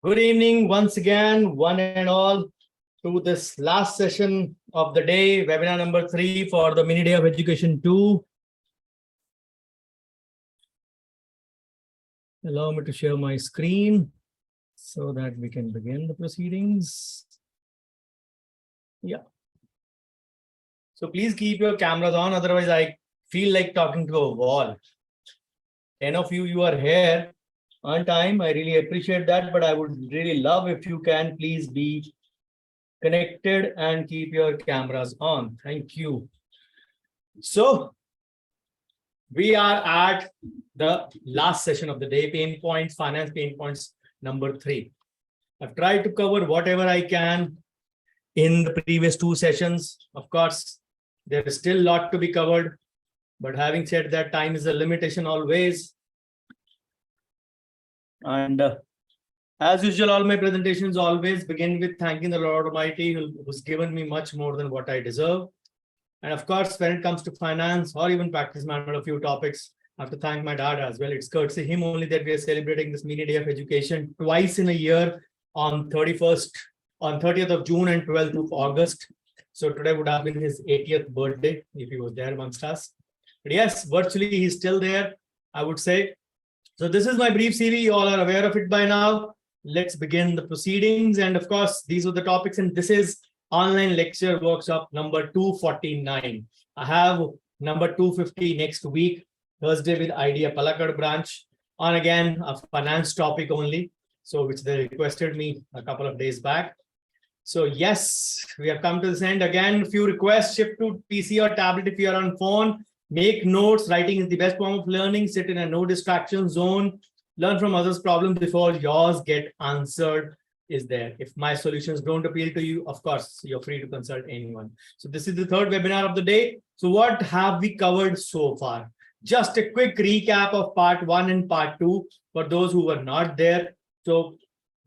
Good evening once again, one and all, to this last session of the day, webinar number 3 for the mini day of education 2. Allow me to share my screen so that we can begin the proceedings. Yeah. So please keep your cameras on, otherwise I feel like talking to a wall. 10 of you are here on time. I really appreciate that, but I would really love if you can please be connected and keep your cameras on. Thank you. So we are at the last session of the day, pain points, finance pain points number 3. I've tried to cover whatever I can in the previous 2 sessions. Of course, there is still a lot to be covered, but having said that, time is a limitation always. And as usual, all my presentations always begin with thanking the Lord Almighty, who's given me much more than what I deserve. And of course, when it comes to finance or even practice management, a few topics, I have to thank my dad as well. It's courtesy him only that we are celebrating this mini day of education twice in a year on 30th of June and 12th of August. So today would have been his 80th birthday if he was there amongst us. But yes, virtually he's still there, I would say. So this is my brief CV. You all are aware of it by now. Let's begin the proceedings. And of course, these are the topics. And this is online lecture workshop number 249. I have number 250 next week, Thursday, with Idea Palakkad branch on again a finance topic only. So which they requested me a couple of days back. So yes, we have come to this end. Again, a few requests: shift to PC or tablet if you are on phone. Make notes. Writing is the best form of learning. Sit in a no distraction zone. Learn from others' problems before yours get answered is there. If my solutions don't appeal to you, of course, you're free to consult anyone. So this is the third webinar of the day. So what have we covered so far? Just a quick recap of part 1 and part 2 for those who were not there. So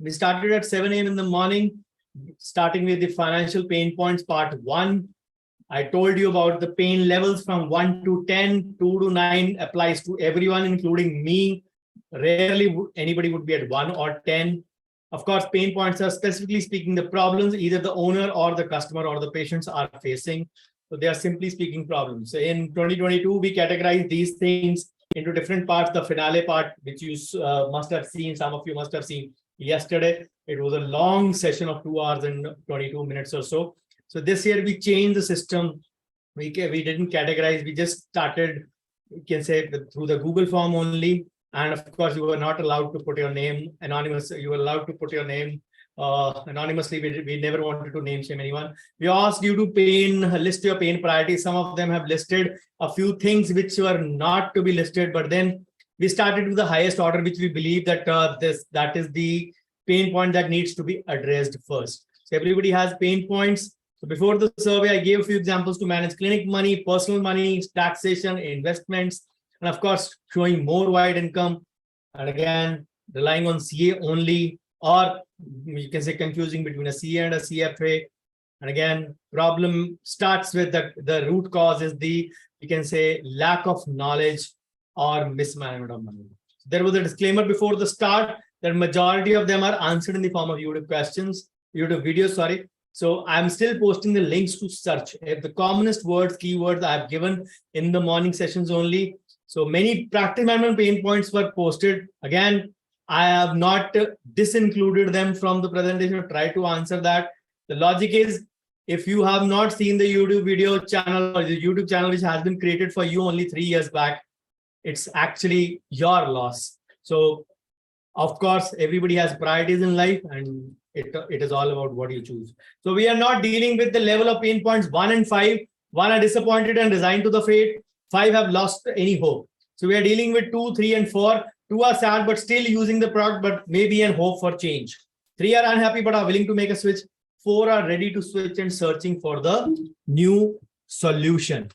we started at 7 a.m. in the morning, starting with the financial pain points, part 1. I told you about the pain levels from 1 to 10, 2 to 9 applies to everyone, including me. Rarely anybody would be at 1 or 10. Of course, pain points are specifically speaking the problems either the owner or the customer or the patients are facing. So they are simply speaking problems. So in 2022, we categorize these things into different parts. The finale part, which you must have seen, some of you must have seen yesterday. It was a long session of 2 hours and 22 minutes or so. So this year we changed the system. We didn't categorize. We just started, you can say, through the Google form only. And of course, you were not allowed to put your name anonymous. You were allowed to put your name anonymously. We never wanted to name shame anyone. We asked you to list your pain priorities. Some of them have listed a few things which were not to be listed, but then we started with the highest order, which we believe that that is the pain point that needs to be addressed first. So everybody has pain points. So before the survey, I gave a few examples to manage clinic money, personal money, taxation, investments, and of course, showing more wide income. And again, relying on CA only, or you can say confusing between a CA and a CFA. And again, problem starts with the root cause is you can say, lack of knowledge or mismanagement of money. There was a disclaimer before the start that majority of them are answered in the form of YouTube videos, sorry. So I'm still posting the links to search. The commonest words, keywords I have given in the morning sessions only. So many practice management pain points were posted. Again, I have not disincluded them from the presentation or tried to answer that. The logic is, if you have not seen the YouTube video channel or the YouTube channel which has been created for you only 3 years back, it's actually your loss. So of course, everybody has priorities in life and it is all about what you choose. So we are not dealing with the level of pain points 1 and 5. 1 are disappointed and resigned to the fate. 5 have lost any hope. So we are dealing with 2, 3, and 4. 2 are sad, but still using the product, but maybe in hope for change. 3 are unhappy, but are willing to make a switch. 4 are ready to switch and searching for the new solution.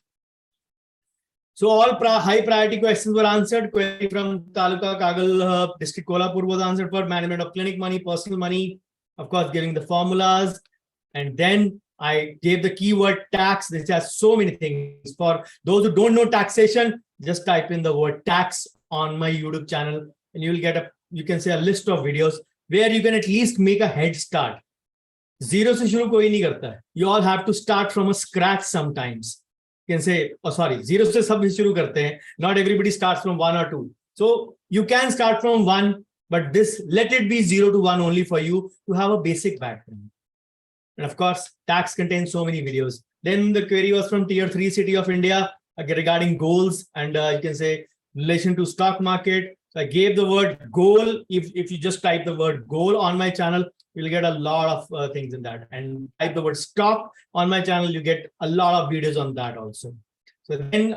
So all high priority questions were answered. Query from Taluka Kagal, District Kolhapur was answered for management of clinic money, personal money, of course, giving the formulas. And then I gave the keyword tax. This has so many things. For those who don't know taxation, just type in the word tax on my YouTube channel and you will get you can say a list of videos where you can at least make a head start. Zero se shuru koi nahi karta hai. You all have to start from a scratch sometimes. You can say, oh sorry, zero se sab shuru karte hain. Not everybody starts from 1 or 2. So you can start from 1, but this, let it be 0 to 1 only for you to have a basic background. And of course, tax contains so many videos. Then the query was from tier 3 city of India regarding goals and you can say relation to stock market. So I gave the word goal. If you just type the word goal on my channel, you'll get a lot of things in that. And type the word stock on my channel, you get a lot of videos on that also. So then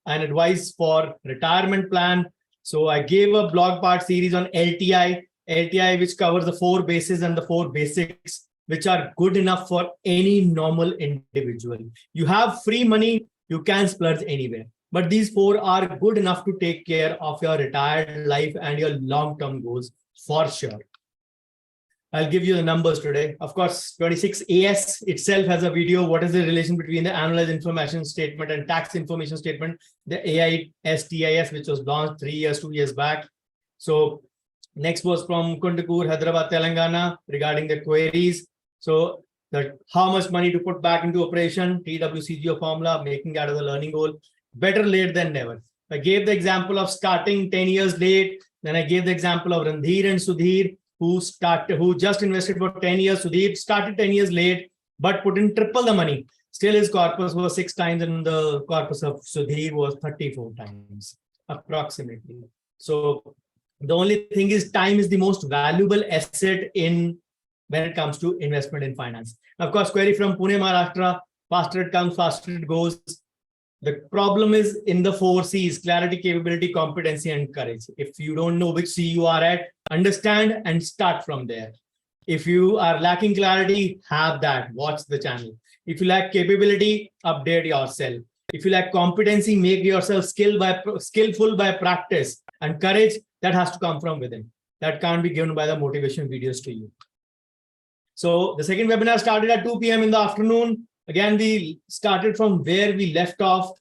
an advice for retirement plan. So I gave a blog part series on LTI, which covers the 4 bases and the 4 basics, which are good enough for any normal individual. You have free money, you can splurge anywhere. But these 4 are good enough to take care of your retired life and your long-term goals for sure. I'll give you the numbers today. Of course, 26AS itself has a video. What is the relation between the annualized information statement and tax information statement? The AISTIS, which was launched 2 years back. So next was from Kundakur, Hyderabad, Telangana, regarding the queries. So that how much money to put back into operation, TWCGO formula, making that as a learning goal. Better late than never. I gave the example of starting 10 years late. Then I gave the example of Randhir and Sudhir, who just invested for 10 years. Sudhir started 10 years late, but put in triple the money. Still his corpus was 6 times and the corpus of Sudhir was 34 times, approximately. So the only thing is time is the most valuable asset when it comes to investment in finance. Of course, query from Pune, Maharashtra, faster it comes, faster it goes. The problem is in the 4 C's: clarity, capability, competency, and courage. If you don't know which C you are at, understand and start from there. If you are lacking clarity, have that, watch the channel. If you lack capability, update yourself. If you lack competency, make yourself skillful by practice. And courage, that has to come from within. That can't be given by the motivation videos to you. So the second webinar started at 2 p.m. in the afternoon. Again, we started from where we left off.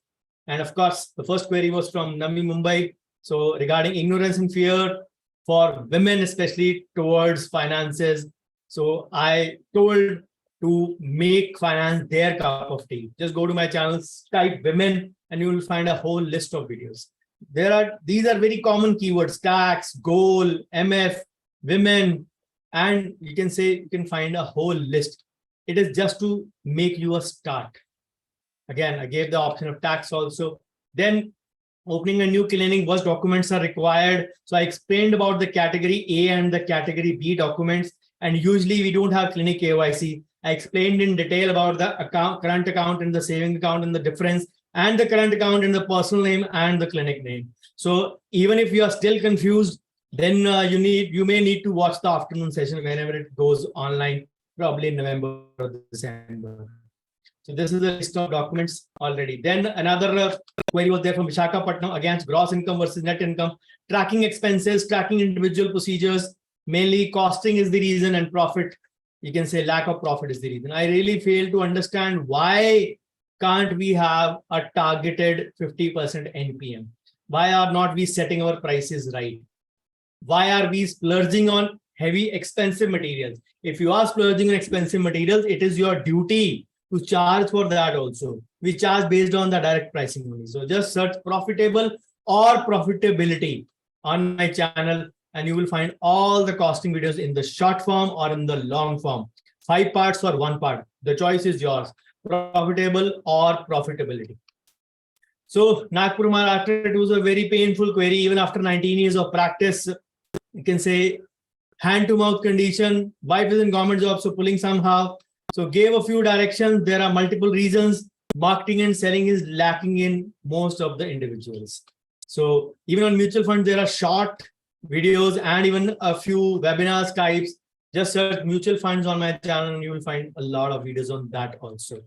And of course, the first query was from Nami Mumbai. So regarding ignorance and fear for women, especially towards finances. So I told to make finance their cup of tea. Just go to my channel, type women, and you will find a whole list of videos. These are very common keywords: tax, goal, MF, women, and you can say you can find a whole list. It is just to make you a start. Again, I gave the option of tax also. Then opening a new clinic, what documents are required. So I explained about the category A and the category B documents. And usually we don't have clinic KYC. I explained in detail about the current account and the saving account and the difference, and the current account and the personal name and the clinic name. So even if you are still confused, then you may need to watch the afternoon session whenever it goes online, probably in November or December. So this is the list of documents already. Then another query was there from Visakhapatnam against gross income versus net income, tracking expenses, tracking individual procedures. Mainly costing is the reason, and profit, you can say lack of profit is the reason. I really fail to understand why can't we have a targeted 50% NPM? Why are not we setting our prices right? Why are we splurging on heavy expensive materials? If you are splurging on expensive materials, it is your duty to charge for that also. We charge based on the direct pricing only. So just search profitable or profitability on my channel, and you will find all the costing videos in the short form or in the long form. 5 parts or 1 part. The choice is yours. Profitable or profitability. So Nagpur, Maharashtra, it was a very painful query. Even after 19 years of practice, you can say hand-to-mouth condition. Wife is in government job, so pulling somehow. So gave a few directions. There are multiple reasons. Marketing and selling is lacking in most of the individuals. So even on mutual funds, there are short videos and even a few webinars types. Just search mutual funds on my channel and you will find a lot of videos on that also.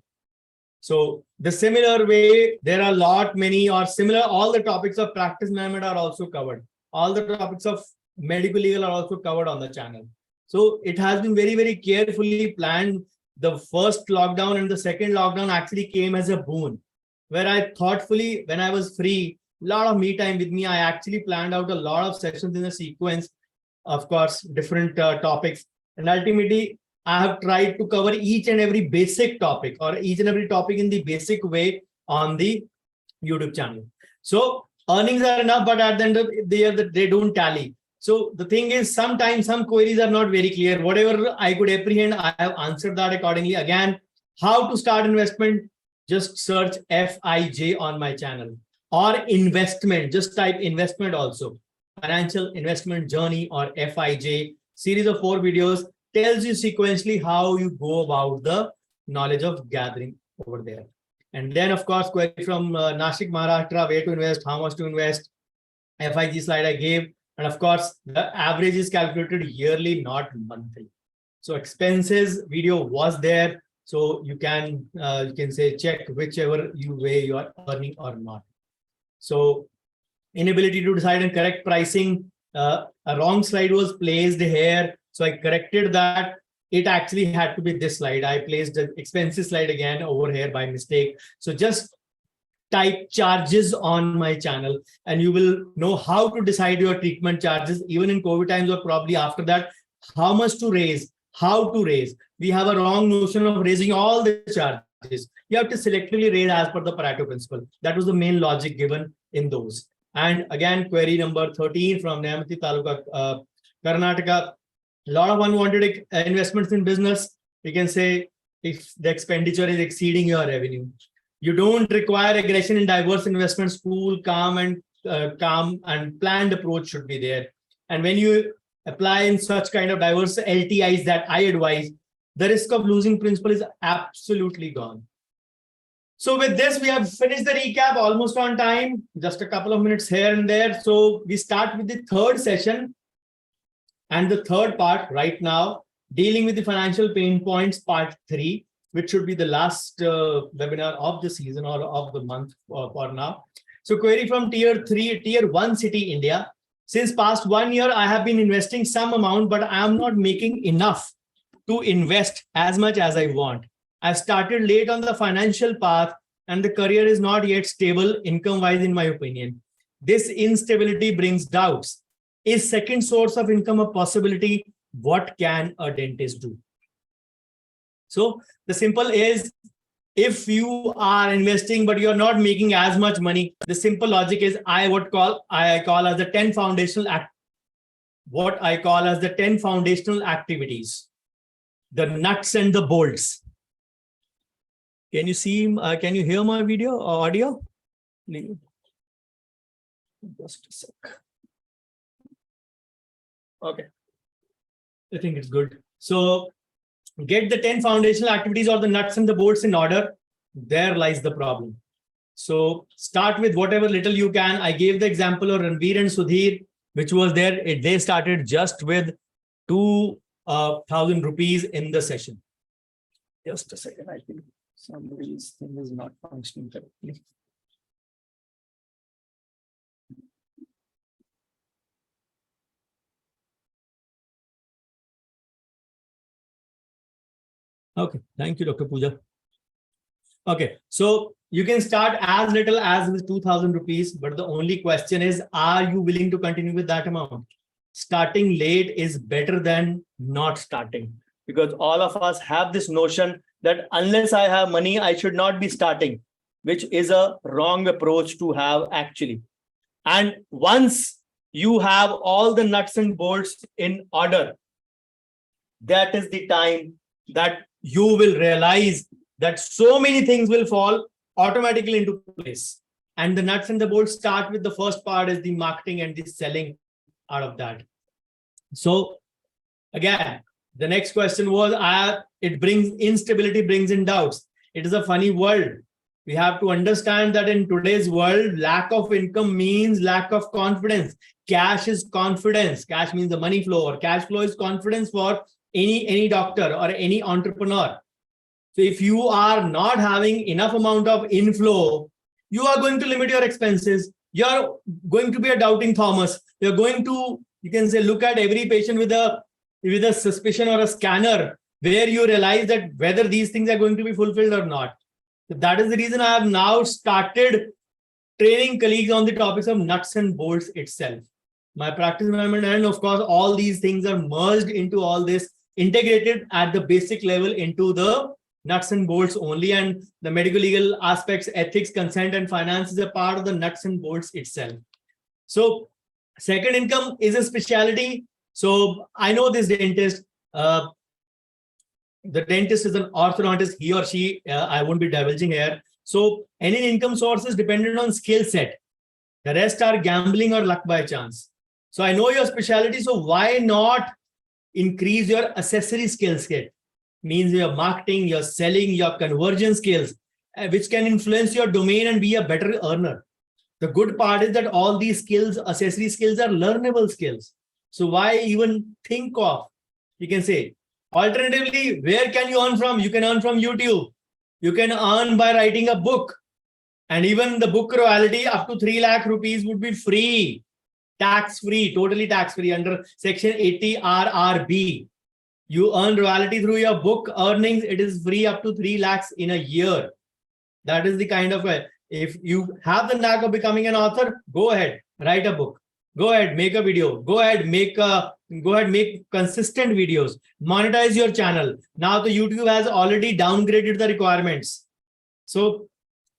So the similar way, there are many or similar, all the topics of practice management are also covered. All the topics of medical legal are also covered on the channel. So it has been very, very carefully planned. The first lockdown and the second lockdown actually came as a boon, where I thoughtfully, when I was free, a lot of me time with me, I actually planned out a lot of sessions in a sequence of course, different topics. And ultimately, I have tried to cover each and every basic topic or each and every topic in the basic way on the YouTube channel. So earnings are enough, but at the end of the year, they don't tally. So the thing is, sometimes some queries are not very clear. Whatever I could apprehend, I have answered that accordingly. Again, how to start investment? Just search FIJ on my channel, or investment. Just type investment also. Financial investment journey, or FIJ. Series of 4 videos tells you sequentially how you go about the knowledge of gathering over there. And then, of course, query from Nashik, Maharashtra, where to invest, how much to invest. FIG slide I gave. And of course, the average is calculated yearly, not monthly. So expenses video was there. So you can say check whichever way you are earning or not. So inability to decide and correct pricing. A wrong slide was placed here. So I corrected that. It actually had to be this slide. I placed the expenses slide again over here by mistake. So just type charges on my channel and you will know how to decide your treatment charges, even in COVID times or probably after that, how much to raise, how to raise. We have a wrong notion of raising all the charges. You have to selectively raise as per the Pareto principle. That was the main logic given in those. And again, query number 13 from Nayamati Taluka, Karnataka. A lot of unwanted investments in business. We can say if the expenditure is exceeding your revenue. You don't require aggression in diverse investments. Cool, calm and planned approach should be there. And when you apply in such kind of diverse LTIs that I advise, the risk of losing principal is absolutely gone. So with this, we have finished the recap almost on time, just a couple of minutes here and there. So we start with the third session and the third part right now, dealing with the financial pain points, part 3, which should be the last webinar of the season or of the month for now. So query from tier 1 city, India. Since past 1 year, I have been investing some amount, but I am not making enough to invest as much as I want. I started late on the financial path and the career is not yet stable income-wise, in my opinion. This instability brings doubts. Is second source of income a possibility? What can a dentist do? So the simple is, if you are investing, but you're not making as much money, the simple logic is I call as the 10 foundational activities, the nuts and the bolts. Can you see, can you hear my video or audio? Just a sec. Okay. I think it's good. So get the 10 foundational activities or the nuts and the bolts in order. There lies the problem. So start with whatever little you can. I gave the example of Ranveer and Sudhir, which was there. They started just with 2,000 rupees in the session. Just a second. I think somebody's thing is not functioning correctly. Okay, thank you, Dr. Pooja. Okay, so you can start as little as with 2,000 rupees, but the only question is, are you willing to continue with that amount? Starting late is better than not starting, because all of us have this notion that unless I have money, I should not be starting, which is a wrong approach to have actually. And once you have all the nuts and bolts in order, that is the time that you will realize that so many things will fall automatically into place. And the nuts and the bolts start with the first part is the marketing and the selling out of that. So again, the next question was, it brings instability, brings in doubts. It is a funny world. We have to understand that in today's world, lack of income means lack of confidence. Cash is confidence. Cash means the money flow, or cash flow is confidence for any doctor or any entrepreneur. So if you are not having enough amount of inflow, you are going to limit your expenses. You're going to be a doubting Thomas. You're going to, you can say, look at every patient with a suspicion or a scanner, where you realize that whether these things are going to be fulfilled or not. So that is the reason I have now started training colleagues on the topics of nuts and bolts itself. my practice environment, and of course, all these things are merged into all this, integrated at the basic level into the nuts and bolts only. And the medical legal aspects, ethics, consent, and finance is a part of the nuts and bolts itself. So second income is a specialty. So I know this dentist, the dentist is an orthodontist, he or she, I won't be divulging here. So any income source is dependent on skill set. The rest are gambling or luck by chance. So I know your specialty. So why not increase your accessory skill set? Means your marketing, your selling, your conversion skills, which can influence your domain and be a better earner. The good part is that all these skills, accessory skills, are learnable skills. So why even think of, you can say, alternatively, where can you earn from? You can earn from YouTube. You can earn by writing a book. And even the book royalty up to 3 lakh rupees would be free, tax-free, totally tax-free under Section 80 RRB. You earn royalty through your book earnings. It is free up to 3 lakhs in a year. That is the kind of, if you have the knack of becoming an author, go ahead, write a book. Go ahead, make a video. Go ahead, make consistent videos. Monetize your channel. Now the YouTube has already downgraded the requirements. So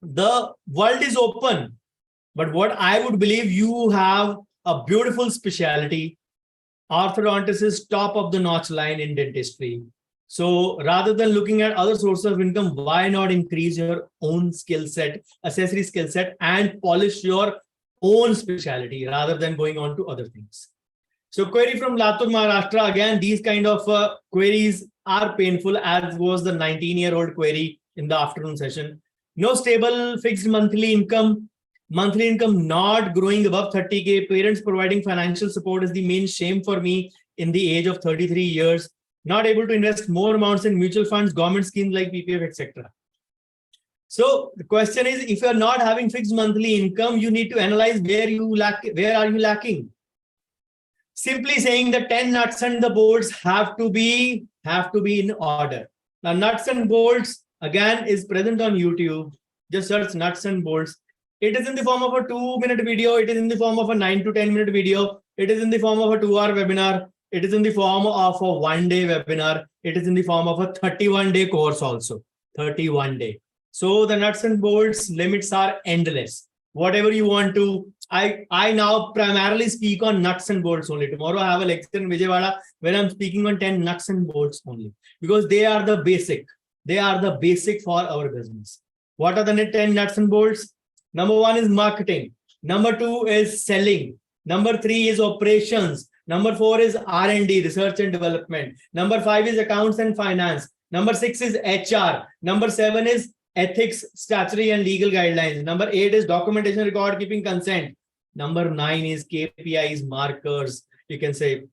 the world is open. But what I would believe, you have a beautiful specialty. Orthodontist is top of the notch line in dentistry. So rather than looking at other sources of income, why not increase your own skill set, accessory skill set, and polish your own specialty rather than going on to other things? So query from Latur, Maharashtra. Again, these kind of queries are painful, as was the 19-year-old query in the afternoon session. No stable fixed monthly income. Monthly income not growing above 30K. Parents providing financial support is the main shame for me in the age of 33 years. Not able to invest more amounts in mutual funds, government schemes like PPF, etc. So the question is, if you're not having fixed monthly income, you need to analyze where are you lacking. Simply saying the 10 nuts and the bolts have to be in order. Now, nuts and bolts again is present on YouTube. Just search nuts and bolts. It is in the form of a 2-minute video. It is in the form of a 9 to 10-minute video. It is in the form of a 2-hour webinar. It is in the form of a 1-day webinar. It is in the form of a 31-day course also. 31-day. So the nuts and bolts limits are endless. Whatever you want to. I now primarily speak on nuts and bolts only. Tomorrow I have a lecture in Vijayawada where I'm speaking on 10 nuts and bolts only, because they are the basic. They are the basic for our business. What are the 10 nuts and bolts? Number 1 is marketing. Number 2 is selling. Number 3 is operations. Number 4 is R&D, research and development. Number 5 is accounts and finance. Number 6 is HR. Number 7 is ethics, statutory and legal guidelines. Number 8 is documentation, record keeping, consent. Number 9 is KPIs, markers, you can say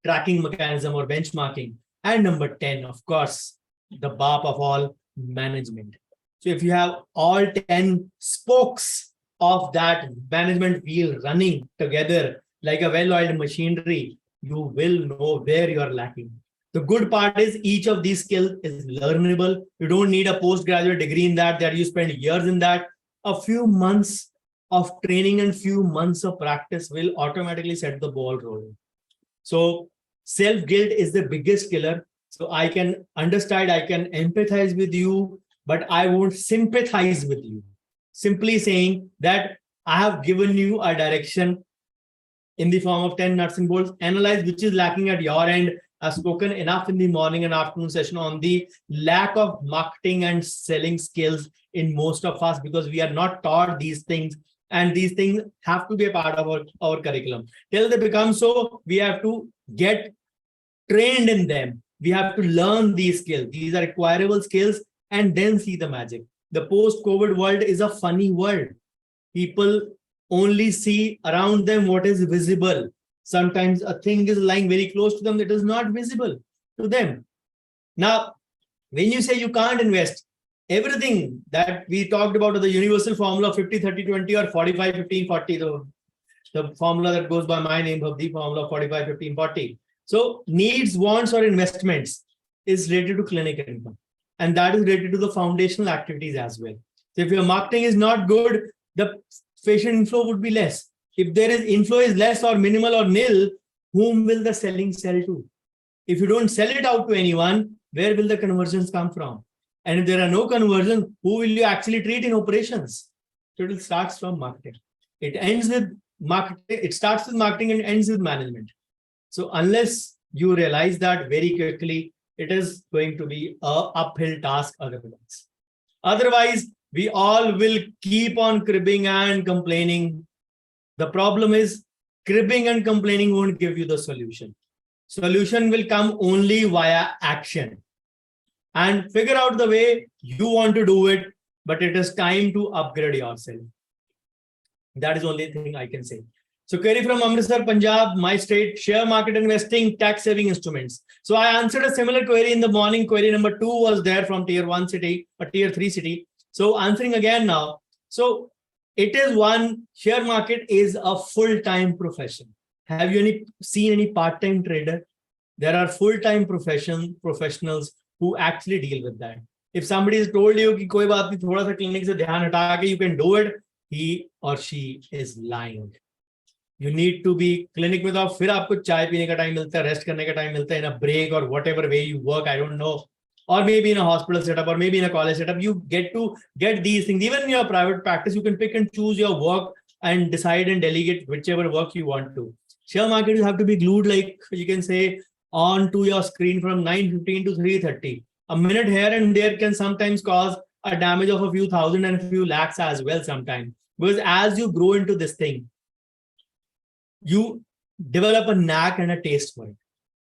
tracking mechanism or benchmarking. And number 10, of course, the BAP of all, management. So if you have all 10 spokes of that management wheel running together like a well-oiled machinery, you will know where you are lacking. The good part is each of these skills is learnable. You don't need a postgraduate degree in that you spend years in that. A few months of training and few months of practice will automatically set the ball rolling. So self-guilt is the biggest killer. So I can understand, I can empathize with you, but I won't sympathize with you. Simply saying that I have given you a direction in the form of 10 nuts and bolts. Analyze which is lacking at your end. I've spoken enough in the morning and afternoon session on the lack of marketing and selling skills in most of us, because we are not taught these things, and these things have to be a part of our curriculum. Till they become so, we have to get trained in them. We have to learn these skills. These are acquirable skills, and then see the magic. The post-COVID world is a funny world. People only see around them what is visible. Sometimes a thing is lying very close to them that is not visible to them. Now, when you say you can't invest, everything that we talked about, the universal formula of 50-30-20 or 45-15-40, the formula that goes by my name of the formula of 45-15-40. So needs, wants, or investments is related to clinic income. And that is related to the foundational activities as well. So if your marketing is not good, the patient inflow would be less. If there is inflow is less or minimal or nil, whom will the selling sell to? If you don't sell it out to anyone, where will the conversions come from? And if there are no conversions, who will you actually treat in operations? So it starts from marketing. It ends with marketing. It starts with marketing and ends with management. So unless you realize that very quickly, it is going to be an uphill task otherwise. Otherwise, we all will keep on cribbing and complaining. The problem is cribbing and complaining won't give you the solution. Solution will come only via action. And figure out the way you want to do it, but it is time to upgrade yourself. That is the only thing I can say. So query from Amritsar, Punjab, my state, share market investing, tax saving instruments. So I answered a similar query in the morning. Query number 2 was there from tier 1 city, or tier 3 city. So answering again now. So it is one, share market is a full-time profession. Have you seen any part-time trader? There are full-time professionals who actually deal with that. If somebody has told you कि कोई बात नहीं, थोड़ा सा clinic से ध्यान हटा के you can do it, he or she is lying. You need to be clinic में, तो फिर आपको चाय पीने का टाइम मिलता है, रेस्ट करने का टाइम मिलता है, in a break or whatever way you work, I don't know, or maybe in a hospital setup or maybe in a college setup, you get to get these things. Even in your private practice, you can pick and choose your work and decide and delegate whichever work you want to. Share market, you have to be glued, like you can say, on to your screen from 9:15 to 3:30. A minute here and there can sometimes cause a damage of a few thousand and a few lakhs as well sometimes. Because as you grow into this thing, you develop a knack and a taste for it.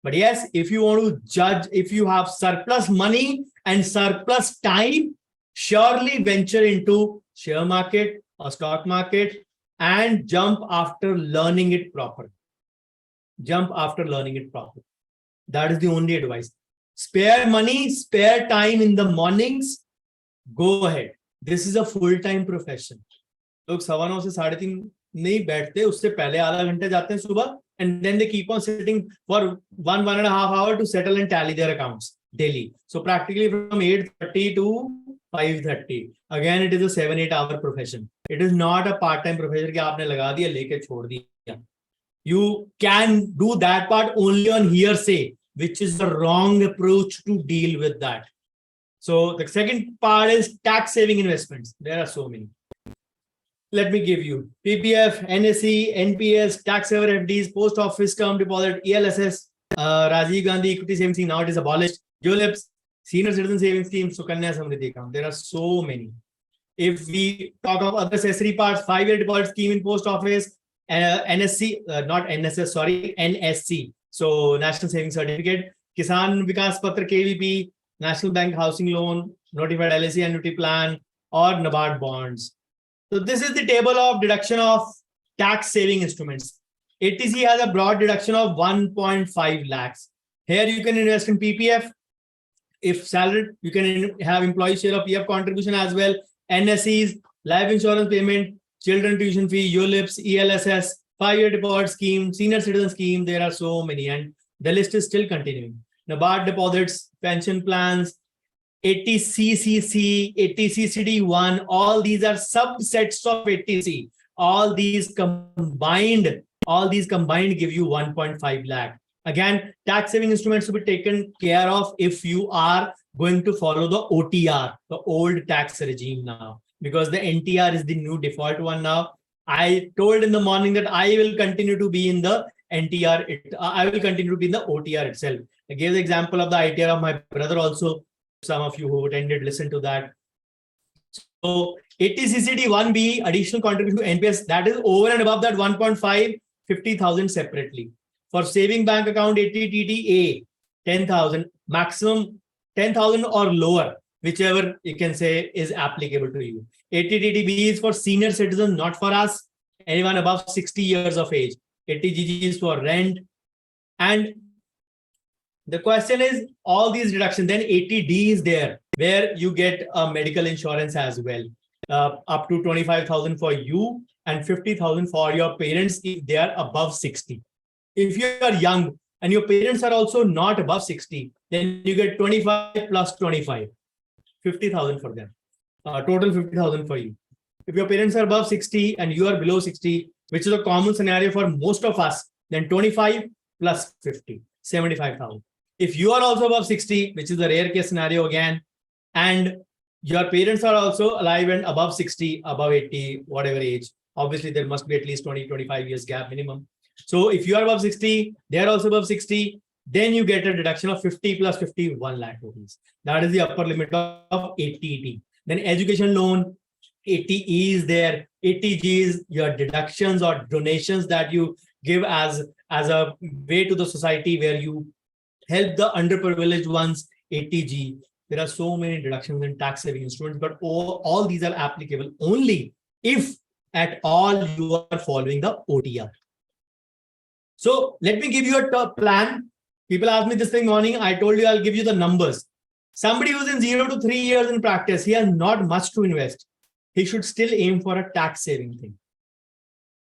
But yes, if you want to judge, if you have surplus money and surplus time, surely venture into share market or stock market and jump after learning it properly. Jump after learning it properly. That is the only advice. Spare money, spare time in the mornings. Go ahead. This is a full-time profession. लोग 9:15 से 3:30 नहीं बैठते, उससे पहले आधा घंटे जाते हैं सुबह, and then they keep on sitting for 1.5 hours to settle and tally their accounts daily. So practically from 8:30 to 5:30. Again, it is a 7-8 hour profession. It is not a part-time profession कि आपने लगा दिया लेके छोड़ दिया. You can do that part only on hearsay, which is the wrong approach to deal with that. So the second part is tax saving investments. There are so many. Let me give you PPF, NSE, NPS, tax saver FDs, post office term deposit, ELSS, Rajiv Gandhi equity savings scheme. Now it is abolished. ULIPs, senior citizen savings scheme, Sukanya Samriddhi account. There are so many. If we talk of other accessory parts, 5-year deposit scheme in post office, NSC, not NSS, sorry, NSC. So National Savings Certificate, Kisan Vikas Patra KVP, National Bank Housing Loan, Notified LIC Annuity Plan, or NABARD bonds. So this is the table of deduction of tax saving instruments. ATC has a broad deduction of 1.5 lakhs. Here you can invest in PPF. If salaried, you can have employee share of PF contribution as well. NSEs, life insurance payment, children tuition fee, ULIPs, ELSS, 5-year deposit scheme, senior citizen scheme. There are so many, and the list is still continuing. NABARD deposits, pension plans, ATCCC, ATCCD1, all these are subsets of ATC. All these combined give you 1.5 lakh. Again, tax saving instruments to be taken care of if you are going to follow the OTR, the old tax regime now, because the NTR is the new default one now. I told in the morning that I will continue to be in the NTR. I will continue to be in the OTR itself. I gave the example of the ITR of my brother also. Some of you who attended, listen to that. So ATCCD 1B, additional contribution to NPS, that is over and above that 1.5, 50,000 separately. For saving bank account, ATTTA, 10,000, maximum 10,000 or lower, whichever you can say is applicable to you. ATTTB is for senior citizens, not for us, anyone above 60 years of age. ATGG is for rent. And the question is, all these deductions, then ATD is there, where you get a medical insurance as well, up to 25,000 for you and 50,000 for your parents if they are above 60. If you are young and your parents are also not above 60, then you get 25 plus 25, 50,000 for them. Total 50,000 for you. If your parents are above 60 and you are below 60, which is a common scenario for most of us, then 25 plus 50, 75,000. If you are also above 60, which is the rare case scenario again, and your parents are also alive and above 60, above 80, whatever age, obviously there must be at least 20, 25 years gap minimum. So if you are above 60, they are also above 60, then you get a deduction of 50 plus 50, 1 lakh rupees. That is the upper limit of 80. Then education loan, 80E is there. 80G is your deductions or donations that you give as a way to the society where you help the underprivileged ones. 80G. There are so many deductions and tax saving instruments, but all these are applicable only if at all you are following the OTR. So let me give you a top plan. People asked me this thing morning. I told you I'll give you the numbers. Somebody who's in 0 to 3 years in practice, he has not much to invest. He should still aim for a tax saving thing.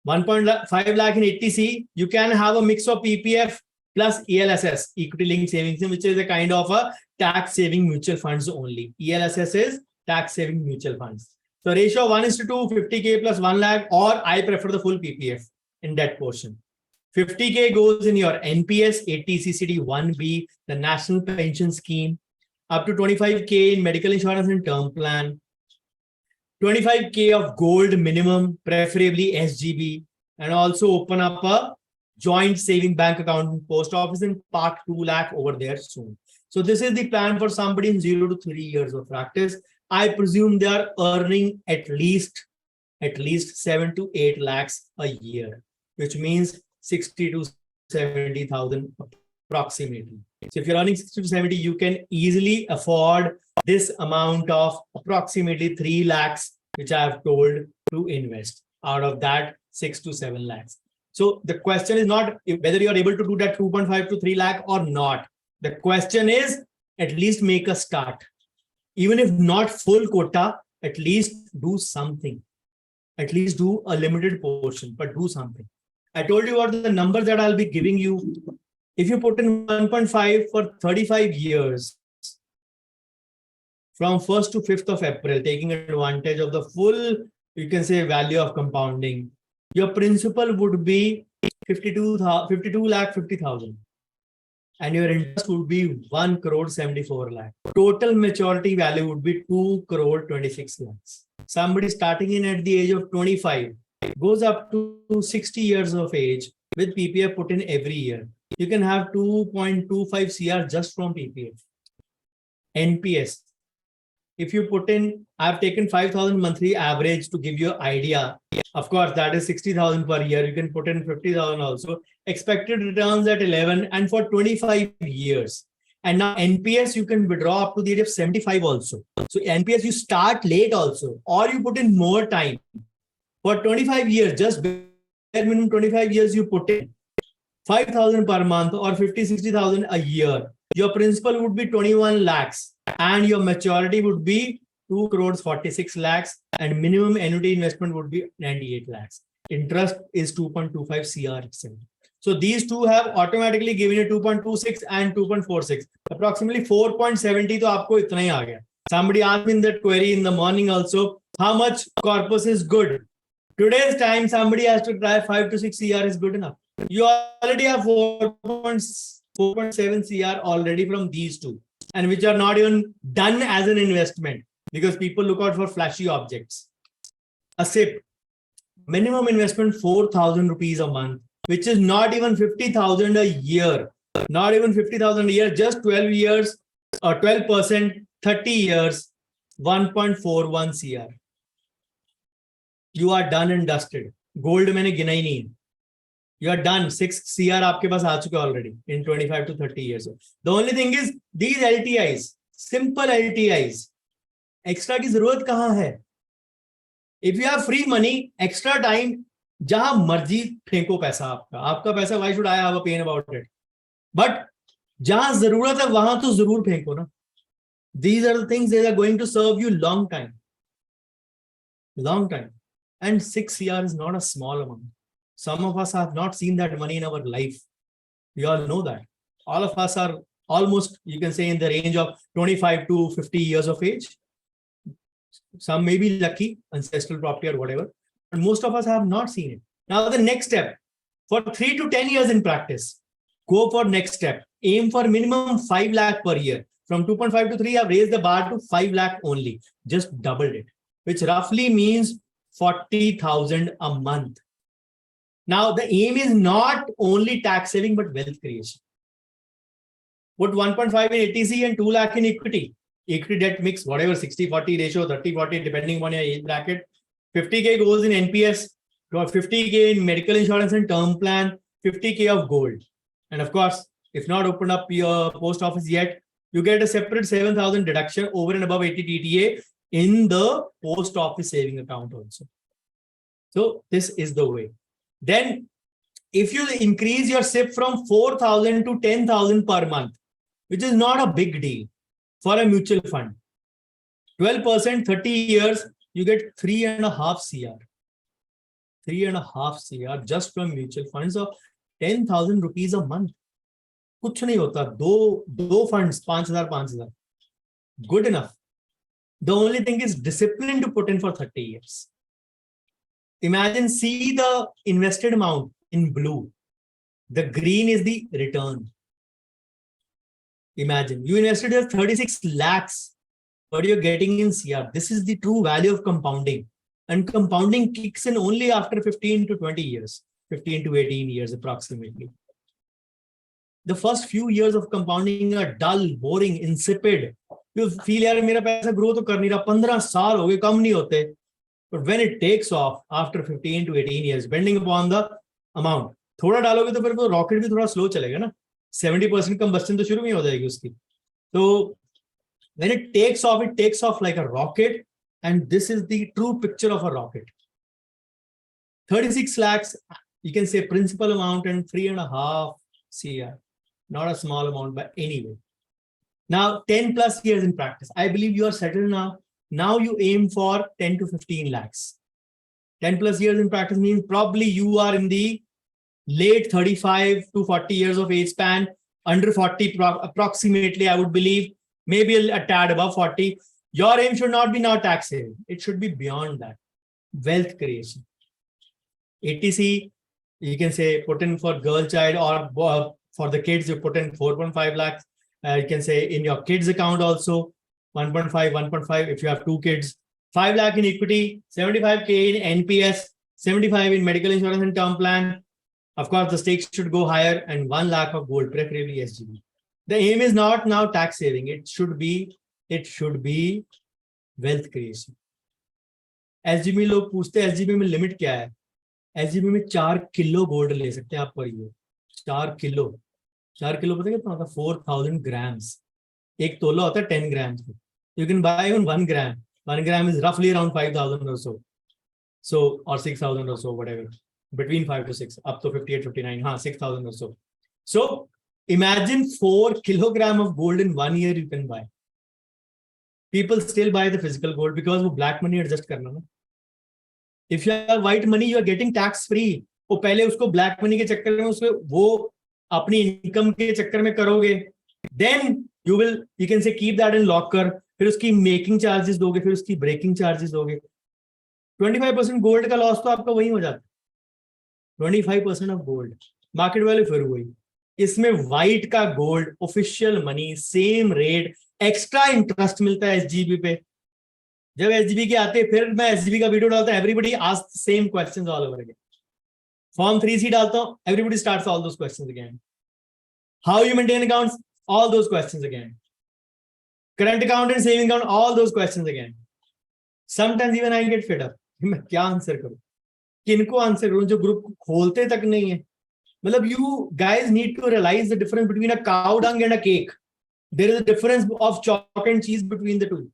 1.5 lakh in 80C, you can have a mix of PPF plus ELSS, equity linked savings, which is a kind of a tax saving mutual funds only. ELSS is tax saving mutual funds. So ratio 1:2, 50K plus 1 lakh, or I prefer the full PPF in that portion. 50K goes in your NPS, 80CCD 1B, the National Pension Scheme, up to 25K in medical insurance and term plan, 25K of gold minimum, preferably SGB, and also open up a joint saving bank account in post office and park 2 lakh over there soon. So this is the plan for somebody in 0 to 3 years of practice. I presume they are earning at least 7 to 8 lakhs a year, which means 60 to 70,000 approximately. So if you're earning 60 to 70, you can easily afford this amount of approximately 3 lakhs, which I have told to invest. Out of that, 6 to 7 lakhs. So the question is not whether you're able to do that 2.5 to 3 lakh or not. The question is at least make a start. Even if not full quota, at least do something. At least do a limited portion, but do something. I told you what the numbers that I'll be giving you. If you put in 1.5 for 35 years, from 1st to 5th of April, taking advantage of the full, you can say, value of compounding, your principal would be 52 lakh 50,000. And your interest would be 1 crore 74 lakh. Total maturity value would be 2 crore 26 lakhs. Somebody starting in at the age of 25 goes up to 60 years of age with PPF put in every year. You can have 2.25 CR just from PPF. NPS. If you put in, I've taken 5,000 monthly average to give you an idea. Of course, that is 60,000 per year. You can put in 50,000 also. Expected returns at 11 and for 25 years. And now NPS, you can withdraw up to the age of 75 also. So NPS, you start late also, or you put in more time. For 25 years, just bare minimum 25 years, you put in 5,000 per month or 50, 60,000 a year. Your principal would be 21 lakhs and your maturity would be 2 crores 46 lakhs and minimum annuity investment would be 98 lakhs. Interest is 2.25 CR itself. So these two have automatically given you 2.26 and 2.46. Approximately 4.70 to aapko itna hi aa gaya. Somebody asked me in that query in the morning also, how much corpus is good? Today's time, somebody has to try 5 to 6 CR is good enough. You already have 4.7 CR already from these two, and which are not even done as an investment because people look out for flashy objects. A SIP, minimum investment 4,000 rupees a month, which is not even 50,000 a year. Not even 50,000 a year, just 12 years or 12%, 30 years, 1.41 CR. You are done and dusted. Gold मैंने गिना ही नहीं. You are done. 6 CR आपके पास आ चुके already in 25 to 30 years. The only thing is these LTIs, simple LTIs, extra की जरूरत कहाँ है? If you have free money, extra time, जहां मर्जी फेंको पैसा आपका पैसा. Why should I have a pain about it? But जहां जरूरत है वहां तो जरूर फेंको ना. These are the things that are going to serve you long time. Long time. And 6 CR is not a small amount. Some of us have not seen that money in our life. We all know that. All of us are almost, you can say, in the range of 25 to 50 years of age. Some may be lucky, ancestral property or whatever. But most of us have not seen it. Now the next step, for 3 to 10 years in practice, go for next step. Aim for minimum 5 lakh per year. From 2.5 to 3, I've raised the bar to 5 lakh only. Just doubled it, which roughly means 40,000 a month. Now, the aim is not only tax saving, but wealth creation. Put 1.5 in ATC and 2 lakh in equity. Equity debt mix, whatever, 60-40 ratio, 30-40, depending on your age bracket. 50K goes in NPS, 50K in medical insurance and term plan, 50K of gold. And of course, if not opened up your post office yet, you get a separate 7,000 deduction over and above 80 TTA in the post office saving account also. So this is the way. Then if you increase your SIP from 4,000 to 10,000 per month, which is not a big deal for a mutual fund, 12%, 30 years, you get 3.5 CR. 3.5 CR just from mutual funds of 10,000 rupees a month. कुछ नहीं होता, दो funds 5,000. Good enough. The only thing is discipline to put in for 30 years. Imagine, see the invested amount in blue. The green is the return. Imagine you invested here 36 lakhs, but you're getting in CR. This is the true value of compounding. And compounding kicks in only after 15 to 20 years, 15 to 18 years approximately. The first few years of compounding are dull, boring, insipid. You feel, yaar, mera paisa grow to kar nahi raha, 15 saal ho gaye, kam nahi hote. But when it takes off after 15 to 18 years, depending upon the amount, thoda daloge to fir wo rocket bhi thoda slow chalega na. 70% combustion to shuru mein ho jayegi uski. So when it takes off like a rocket, and this is the true picture of a rocket. 36 lakhs, you can say principal amount and 3.5 CR. Not a small amount, but anyway. Now, 10 plus years in practice. I believe you are settled now. Now you aim for 10 to 15 lakhs. 10 plus years in practice means probably you are in the late 35 to 40 years of age span, under 40 approximately, I would believe, maybe a tad above 40. Your aim should not be now tax saving. It should be beyond that. Wealth creation. ATC, you can say put in for girl child, or for the kids, you put in 4.5 lakhs. You can say in your kids account also 1.5 if you have 2 kids. 5 lakh in equity, 75K in NPS, 75 in medical insurance and term plan. Of course, the stakes should go higher, and 1 lakh of gold, preferably SGB. The aim is not now tax saving. It should be wealth creation. SGB लोग पूछते हैं SGB में limit क्या है? SGB में 4 kilo gold ले सकते हैं आप पर ईयर. 4 किलो पता है कितना होता है? 4,000 grams. एक तोला होता है 10 grams. You can buy even 1 gram. 1 gram is roughly around 5,000 or so. So, or 6,000 or so, whatever. Between 5 to 6, up to 58, 59, 6,000 or so. So imagine 4 kilogram of gold in 1 year you can buy. People still buy the physical gold because वो black money adjust करना ना. If you have white money, you are getting tax free. वो पहले उसको black money के चक्कर में उसमें वो अपनी income के चक्कर में करोगे. Then you can say keep that in locker. फिर उसकी making charges दोगे, फिर उसकी breaking charges दोगे. 25% gold का loss तो आपका वही हो जाता है. 25% of gold. Market value फिर वही. इसमें white का gold, official money, same rate, extra interest मिलता है SGB पे. जब SGB के आते फिर मैं SGB का वीडियो डालता हूं, everybody asks the same questions all over again. Form 3C डालता हूं, everybody starts all those questions again. How you maintain accounts? All those questions again. Current account and saving account, all those questions again. Sometimes even I get fed up. मैं क्या answer करूं? किनको answer करूं जो group खोलते तक नहीं है? मतलब you guys need to realize the difference between a cow dung and a cake. There is a difference of chalk and cheese between the two.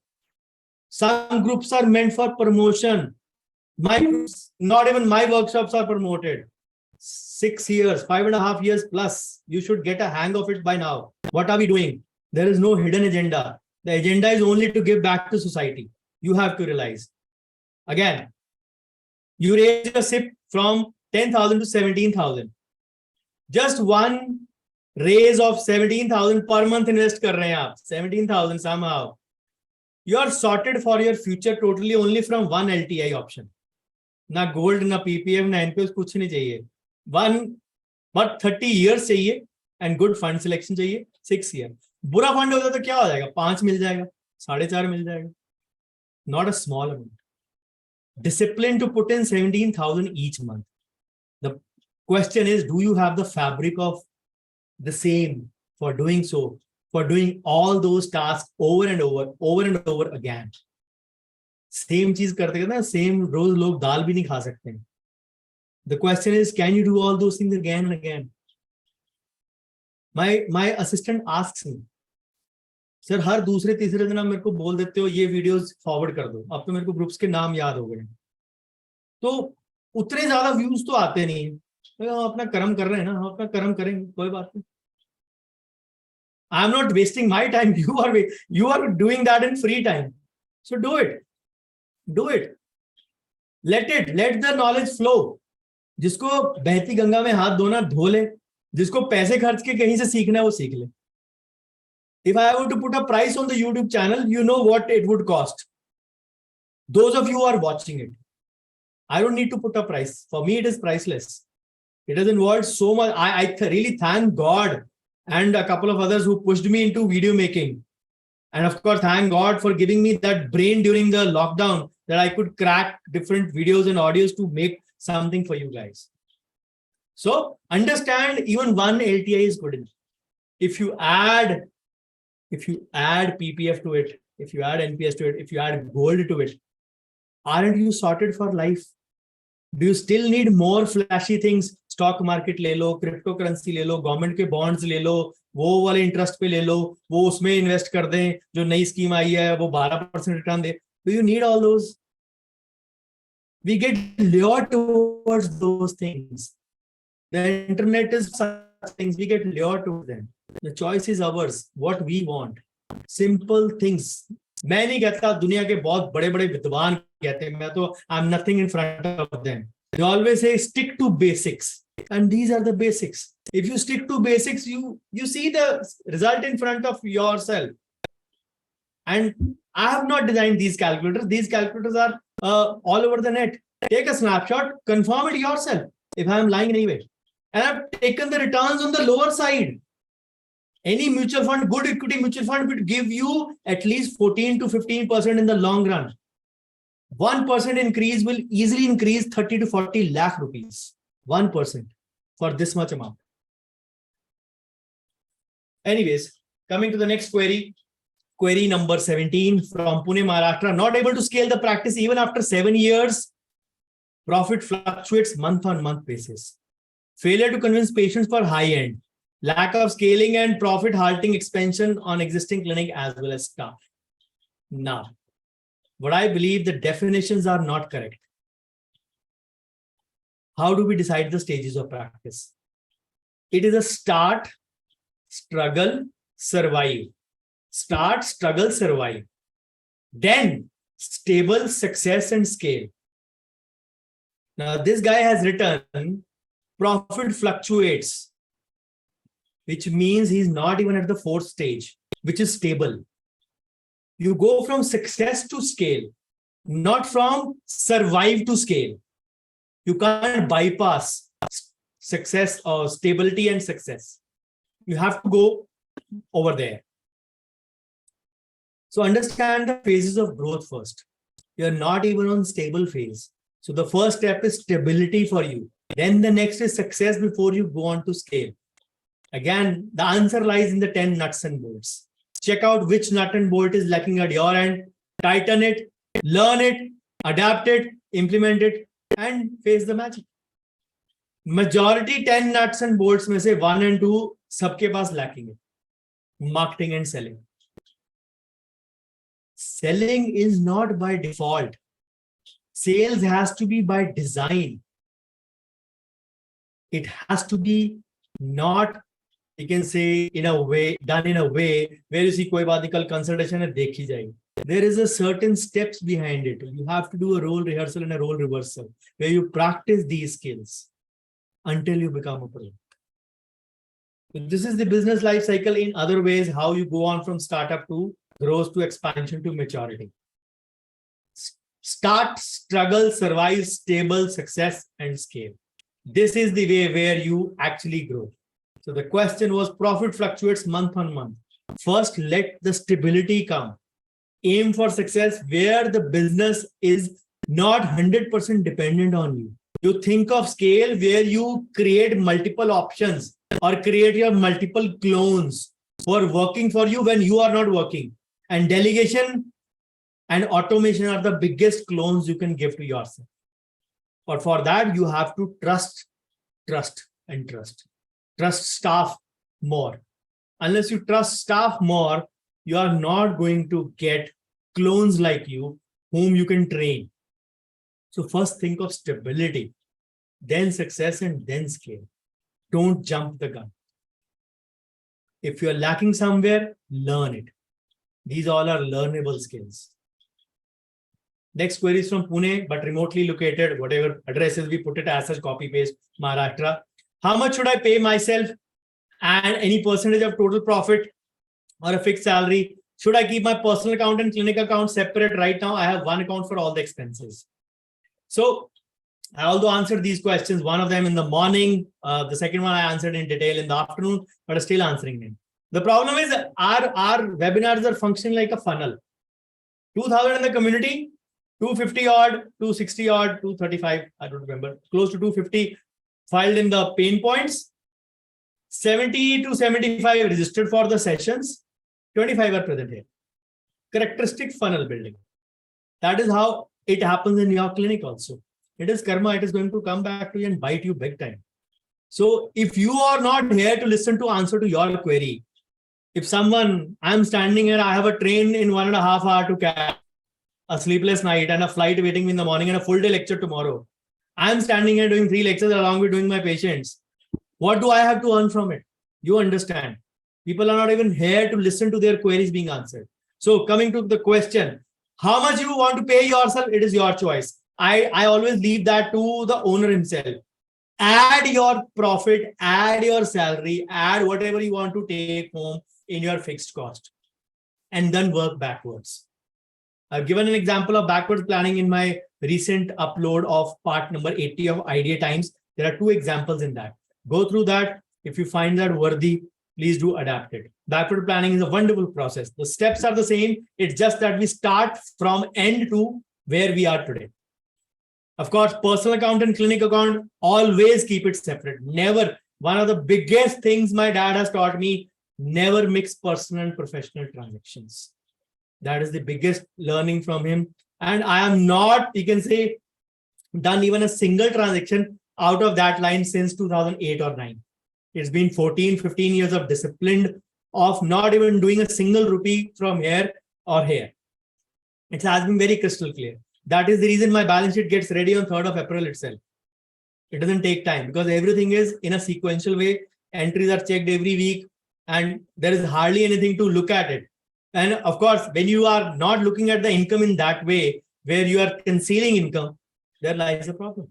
Some groups are meant for promotion. My groups, not even my workshops are promoted. 6 years, 5.5 years plus. You should get a hang of it by now. What are we doing? There is no hidden agenda. The agenda is only to give back to society. You have to realize. Again, you raise your SIP from 10,000 to 17,000. Just one raise of 17,000 per month invest kar rahe hain aap. 17,000 somehow. You are sorted for your future totally only from one LTI option. ना gold, ना PPF, ना NPS, कुछ नहीं चाहिए. One but 30 years चाहिए and good fund selection चाहिए. 6 year. बुरा fund होता तो क्या हो जाएगा? 5 मिल जाएगा, 4.5 मिल जाएगा. Not a small amount. Discipline to put in 17,000 each month. The question is, do you have the fabric of the same for doing so, for doing all those tasks over and over again? Same चीज करते करते ना, same रोज लोग दाल भी नहीं खा सकते. The question is, can you do all those things again and again? My assistant asks me, sir हर दूसरे तीसरे दिन आप मेरे को बोल देते हो ये वीडियोस फॉरवर्ड कर दो. अब तो मेरे को ग्रुप्स के नाम याद हो गए. तो उतने ज्यादा व्यूज तो आते नहीं है. तो हम अपना कर्म कर रहे हैं ना, हम अपना कर्म करेंगे, कोई बात नहीं. I am not wasting my time. You are doing that in free time. So do it. Let the knowledge flow. जिसको बहती गंगा में हाथ धोना धो ले. जिसको पैसे खर्च के कहीं से सीखना है वो सीख ले. If I were to put a price on the YouTube channel, you know what it would cost. Those of you who are watching it, I don't need to put a price. For me, it is priceless. It has involved so much. I really thank God and a couple of others who pushed me into video making. And of course, thank God for giving me that brain during the lockdown that I could crack different videos and audios to make something for you guys. So understand, even one LTI is good enough. If you add PPF to it, if you add NPS to it, if you add gold to it, aren't you sorted for life? Do you still need more flashy things? Stock market ले लो, cryptocurrency ले लो, government के bonds ले लो, वो वाले interest पे ले लो, वो उसमें invest कर दें, जो नई scheme आई है वो 12% return they. Do you need all those? We get lured towards those things. The internet is such things, we get lured to them. The choice is ours. What we want. Simple things. मैं नहीं कहता, दुनिया के बहुत बड़े बड़े विद्वान कहते हैं, मैं तो I'm nothing in front of them. They always say stick to basics, and these are the basics. If you stick to basics, you see the result in front of yourself. And I have not designed these calculators. These calculators are all over the net. Take a snapshot, confirm it yourself. If I am lying anyway, and I've taken the returns on the lower side. Any mutual fund, good equity mutual fund, would give you at least 14 to 15% in the long run. 1% increase will easily increase 30 to 40 lakh rupees. 1% for this much amount. Anyways, coming to the next query. Query number 17 from Pune, Maharashtra. Not able to scale the practice even after 7 years. Profit fluctuates month on month basis. Failure to convince patients for high end. Lack of scaling and profit halting expansion on existing clinic as well as staff. Now, what I believe, the definitions are not correct. How do we decide the stages of practice? It is a start, struggle, survive. Start, struggle, survive. Then stable, success, and scale. Now, this guy has written profit fluctuates, which means he's not even at the fourth stage, which is stable. You go from success to scale, not from survive to scale. You can't bypass success or stability and success. You have to go over there. So understand the phases of growth first. You're not even on stable phase. So the first step is stability for you. Then the next is success before you go on to scale. Again, the answer lies in the 10 nuts and bolts. Check out which nut and bolt is lacking at your end, tighten it, learn it, adapt it, implement it, and face the magic. Majority 10 nuts and bolts में से 1 and 2 सबके पास lacking है. Marketing and selling. Selling is not by default. Sales has to be by design. It has to be not, you can say, in a way, done in a way where you see koi baat nahi, kal consultation hai, dekhi jayegi. There is a certain steps behind it. You have to do a role rehearsal and a role reversal where you practice these skills until you become a pro. So this is the business life cycle. In other ways, how you go on from startup to growth to expansion to maturity. Start, struggle, survive, stable, success, and scale. This is the way where you actually grow. So the question was, profit fluctuates month on month. First, let the stability come. Aim for success where the business is not 100% dependent on you. You think of scale where you create multiple options or create your multiple clones who are working for you when you are not working. And delegation and automation are the biggest clones you can give to yourself. But for that, you have to trust, and trust. Trust staff more. Unless you trust staff more, you are not going to get clones like you whom you can train. So first think of stability, then success, and then scale. Don't jump the gun. If you're lacking somewhere, learn it. These all are learnable skills. Next query is from Pune, but remotely located, whatever addresses we put it as such, copy paste, Maharashtra. How much should I pay myself and any percentage of total profit or a fixed salary? Should I keep my personal account and clinic account separate? Right now, I have one account for all the expenses. So I also answered these questions, one of them in the morning, the second one I answered in detail in the afternoon, but I'm still answering them. The problem is our webinars are functioning like a funnel. 2,000 in the community, 250 odd, 260 odd, 235, I don't remember, close to 250 filed in the pain points, 70 to 75 registered for the sessions, 25 are present here. Characteristic funnel building. That is how it happens in your clinic also. It is karma, it is going to come back to you and bite you big time. So if you are not here to listen to answer to your query, if someone, I'm standing here, I have a train in 1.5 hours to catch, a sleepless night and a flight waiting me in the morning and a full day lecture tomorrow. I'm standing here doing 3 lectures along with doing my patients. What do I have to earn from it? You understand. People are not even here to listen to their queries being answered. So coming to the question, how much you want to pay yourself, it is your choice. I always leave that to the owner himself. Add your profit, add your salary, add whatever you want to take home in your fixed cost, and then work backwards. I've given an example of backwards planning in my recent upload of part number 80 of Idea Times. There are 2 examples in that. Go through that. If you find that worthy, please do adapt it. Backward planning is a wonderful process. The steps are the same. It's just that we start from end to where we are today. Of course, personal account and clinic account, always keep it separate. Never. One of the biggest things my dad has taught me, never mix personal and professional transactions. That is the biggest learning from him. And I am not, you can say, done even a single transaction out of that line since 2008 or 9. It's been 14, 15 years of discipline of not even doing a single rupee from here or here. It has been very crystal clear. That is the reason my balance sheet gets ready on 3rd of April itself. It doesn't take time because everything is in a sequential way. Entries are checked every week and there is hardly anything to look at it. And of course, when you are not looking at the income in that way, where you are concealing income, there lies a problem.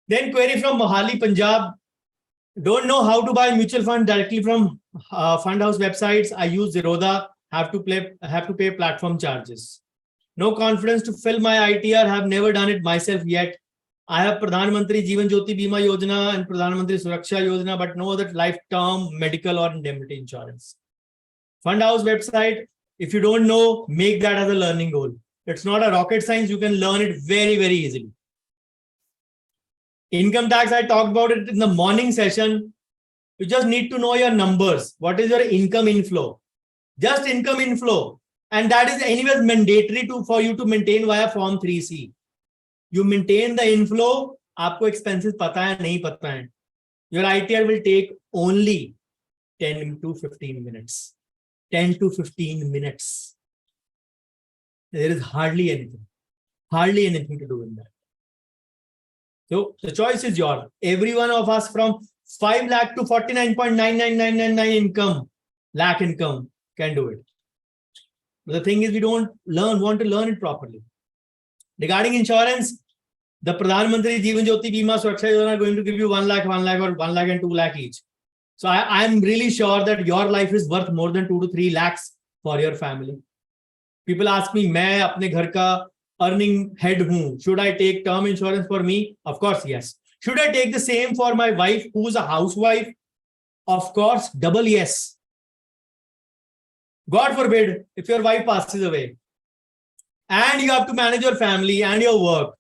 Then query from Mohali, Punjab. Don't know how to buy mutual fund directly from fund house websites. I use Zerodha, have to pay platform charges. No confidence to fill my ITR, have never done it myself yet. I have Pradhan Mantri Jeevan Jyoti Bima Yojana and Pradhan Mantri Suraksha Yojana, but no other life-term medical or indemnity insurance. Fund house website, if you don't know, make that as a learning goal. It's not a rocket science. You can learn it very, very easily. Income tax, I talked about it in the morning session. You just need to know your numbers. What is your income inflow? Just income inflow. And that is anyways mandatory for you to maintain via Form 3C. You maintain the inflow, aapko expenses pata hai, nahi pata hai. Your ITR will take only 10 to 15 minutes. 10 to 15 minutes. There is hardly anything to do in that. So the choice is yours. Every one of us from 5 lakh to 49.99999 lakh income can do it. But the thing is, we don't want to learn it properly. Regarding insurance, the Pradhan Mantri Jeevan Jyoti Bima Suraksha Yojana are going to give you 1 lakh, 1 lakh or 1 lakh and 2 lakh each. So I'm really sure that your life is worth more than 2 to 3 lakhs for your family. People ask me, मैं अपने घर का earning head who. Should I take term insurance for me? Of course, yes. Should I take the same for my wife who's a housewife? Of course, double yes. God forbid, if your wife passes away and you have to manage your family and your work,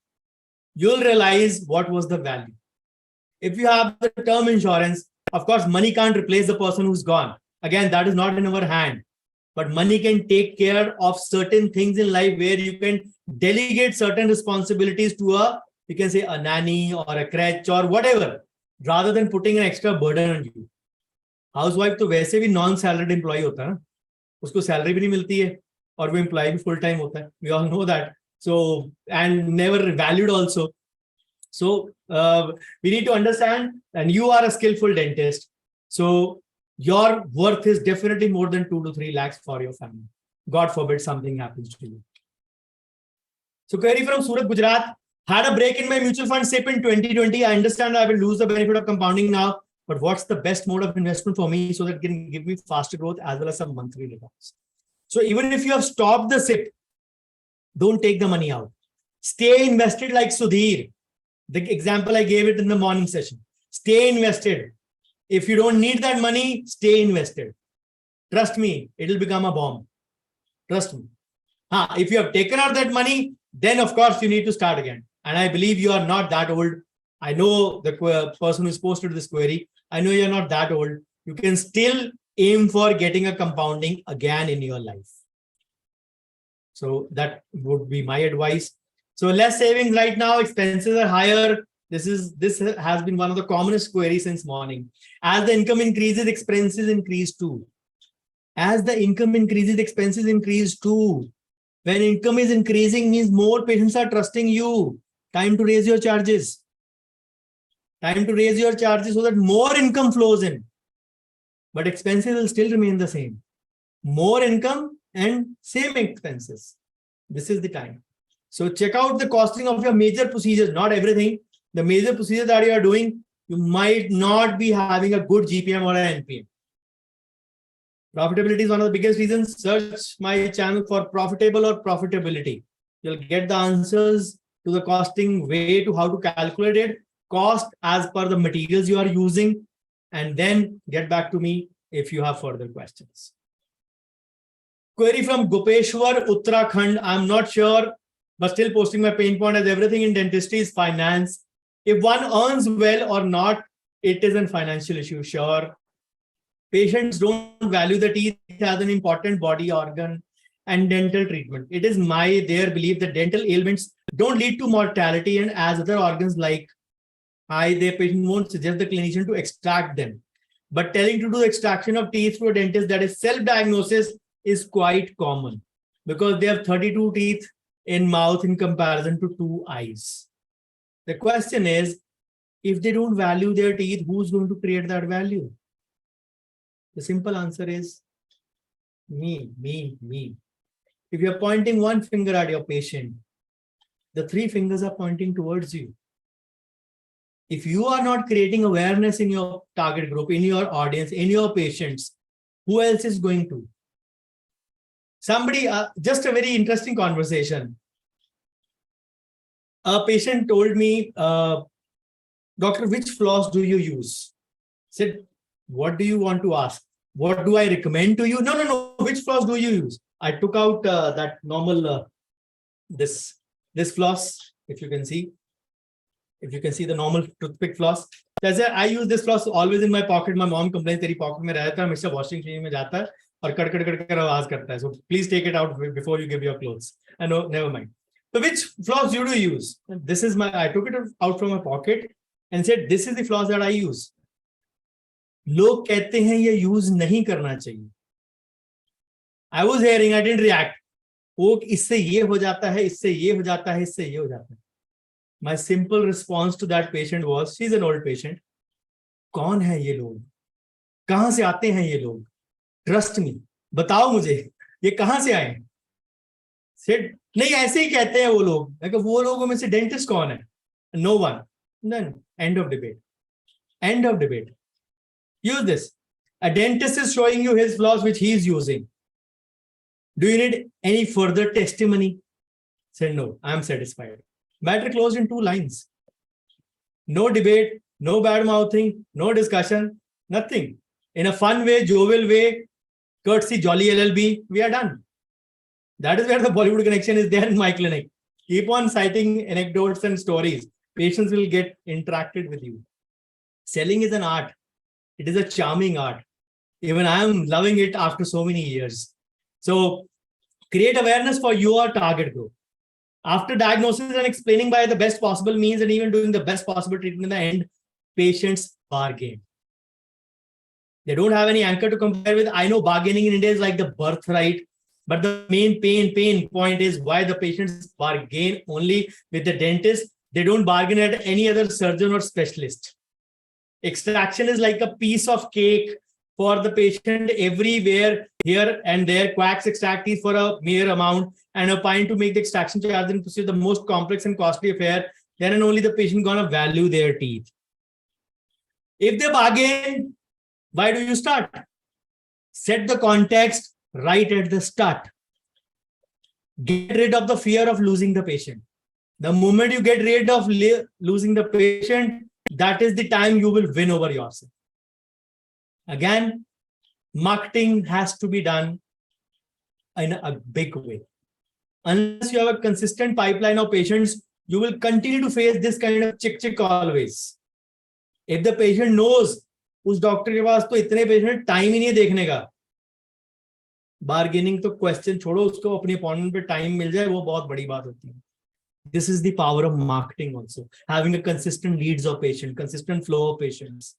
you'll realize what was the value. If you have the term insurance, of course, money can't replace the person who's gone. Again, that is not in our hand. But money can take care of certain things in life where you can delegate certain responsibilities to you can say a nanny or a crèche or whatever, rather than putting an extra burden on you. Housewife तो वैसे भी non-salaried employee होता है ना, उसको salary भी नहीं मिलती है और वो employee भी full time होता है. We all know that. So, and never valued also. So, we need to understand, and you are a skillful dentist. So, your worth is definitely more than 2 to 3 lakhs for your family. God forbid something happens to you. So, query from Surat, Gujarat. Had a break in my mutual fund SIP in 2020. I understand I will lose the benefit of compounding now, but what's the best mode of investment for me so that it can give me faster growth as well as some monthly returns? So, even if you have stopped the SIP, don't take the money out. Stay invested like Sudhir. The example I gave it in the morning session. Stay invested. If you don't need that money, stay invested. Trust me, it will become a bomb. Trust me. If you have taken out that money, then of course you need to start again. And I believe you are not that old. I know the person who's posted this query. I know you're not that old. You can still aim for getting a compounding again in your life. So that would be my advice. So less savings right now, expenses are higher. This has been one of the commonest queries since morning. As the income increases, expenses increase too. As the income increases, expenses increase too. When income is increasing means more patients are trusting you. Time to raise your charges. Time to raise your charges so that more income flows in. But expenses will still remain the same. More income and same expenses. This is the time. So check out the costing of your major procedures, not everything. The major procedures that you are doing, you might not be having a good GPM or an NPM. Profitability is one of the biggest reasons. Search my channel for profitable or profitability. You'll get the answers to the costing way to how to calculate it, cost as per the materials you are using, and then get back to me if you have further questions. Query from Gopeshwar, Uttarakhand. I'm not sure, but still posting my pain point as everything in dentistry is finance. If one earns well or not, it is a financial issue, sure. Patients don't value the teeth as an important body organ and dental treatment. It is their belief that dental ailments don't lead to mortality, and as other organs like eye, their patient won't suggest the clinician to extract them. But telling to do extraction of teeth through a dentist, that is self-diagnosis, is quite common because they have 32 teeth in mouth in comparison to 2 eyes. The question is, if they don't value their teeth, who's going to create that value? The simple answer is me. If you're pointing one finger at your patient, the 3 fingers are pointing towards you. If you are not creating awareness in your target group, in your audience, in your patients, who else is going to? Somebody, just a very interesting conversation. A patient told me, doctor, which floss do you use? I said, what do you want to ask? What do I recommend to you? No. Which floss do you use? I took out that normal, this floss, if you can see. If you can see the normal toothpick floss. I use this floss always in my pocket. My mom complains, तेरी pocket में रहता है, हमेशा washing machine में जाता है और कड़ आवाज करता है. So please take it out before you give your clothes. I know, never mind. So which floss do you use? This is I took it out from my pocket and said, this is the floss that I use. लोग कहते हैं ये use नहीं करना चाहिए. I was hearing, I didn't react. वो इससे ये हो जाता है, इससे ये हो जाता है, इससे ये हो जाता है. My simple response to that patient was, she's an old patient. कौन है ये लोग? कहां से आते हैं ये लोग? Trust me. बताओ मुझे ये कहां से आए? Said, नहीं ऐसे ही कहते हैं वो लोग. वो लोगों में से डेंटिस्ट कौन है? No one. Then end of debate. End of debate. Use this. A dentist is showing you his floss which he is using. Do you need any further testimony? Said no, I'm satisfied. Matter closed in 2 lines. No debate, no bad mouthing, no discussion, nothing. In a fun way, jovial way, courtesy, jolly LLB, we are done. That is where the Bollywood connection is there in my clinic. Keep on citing anecdotes and stories. Patients will get interacted with you. Selling is an art. It is a charming art. Even I am loving it after so many years. So create awareness for your target group. After diagnosis and explaining by the best possible means and even doing the best possible treatment in the end, patients bargain. They don't have any anchor to compare with. I know bargaining in India is like the birthright, but the main pain point is why the patients bargain only with the dentist. They don't bargain at any other surgeon or specialist. Extraction is like a piece of cake for the patient everywhere, here and there. Quacks extract teeth for a mere amount and a pint to make the extraction charge and procedure the most complex and costly affair. Then and only the patient gonna value their teeth. If they bargain, why do you start? Set the context right at the start. Get rid of the fear of losing the patient. The moment you get rid of losing the patient, that is the time you will win over yourself. Again, marketing has to be done in a big way. Unless you have a consistent pipeline of patients, you will continue to face this kind of chick always. If the patient knows उस doctor के पास तो इतने patient time ही नहीं देखने का, bargaining तो question छोड़ो, उसको अपनी अपॉइंटमेंट पे टाइम मिल जाए वो बहुत बड़ी बात होती है. This is the power of marketing also, having a consistent leads of patient, consistent flow of patients.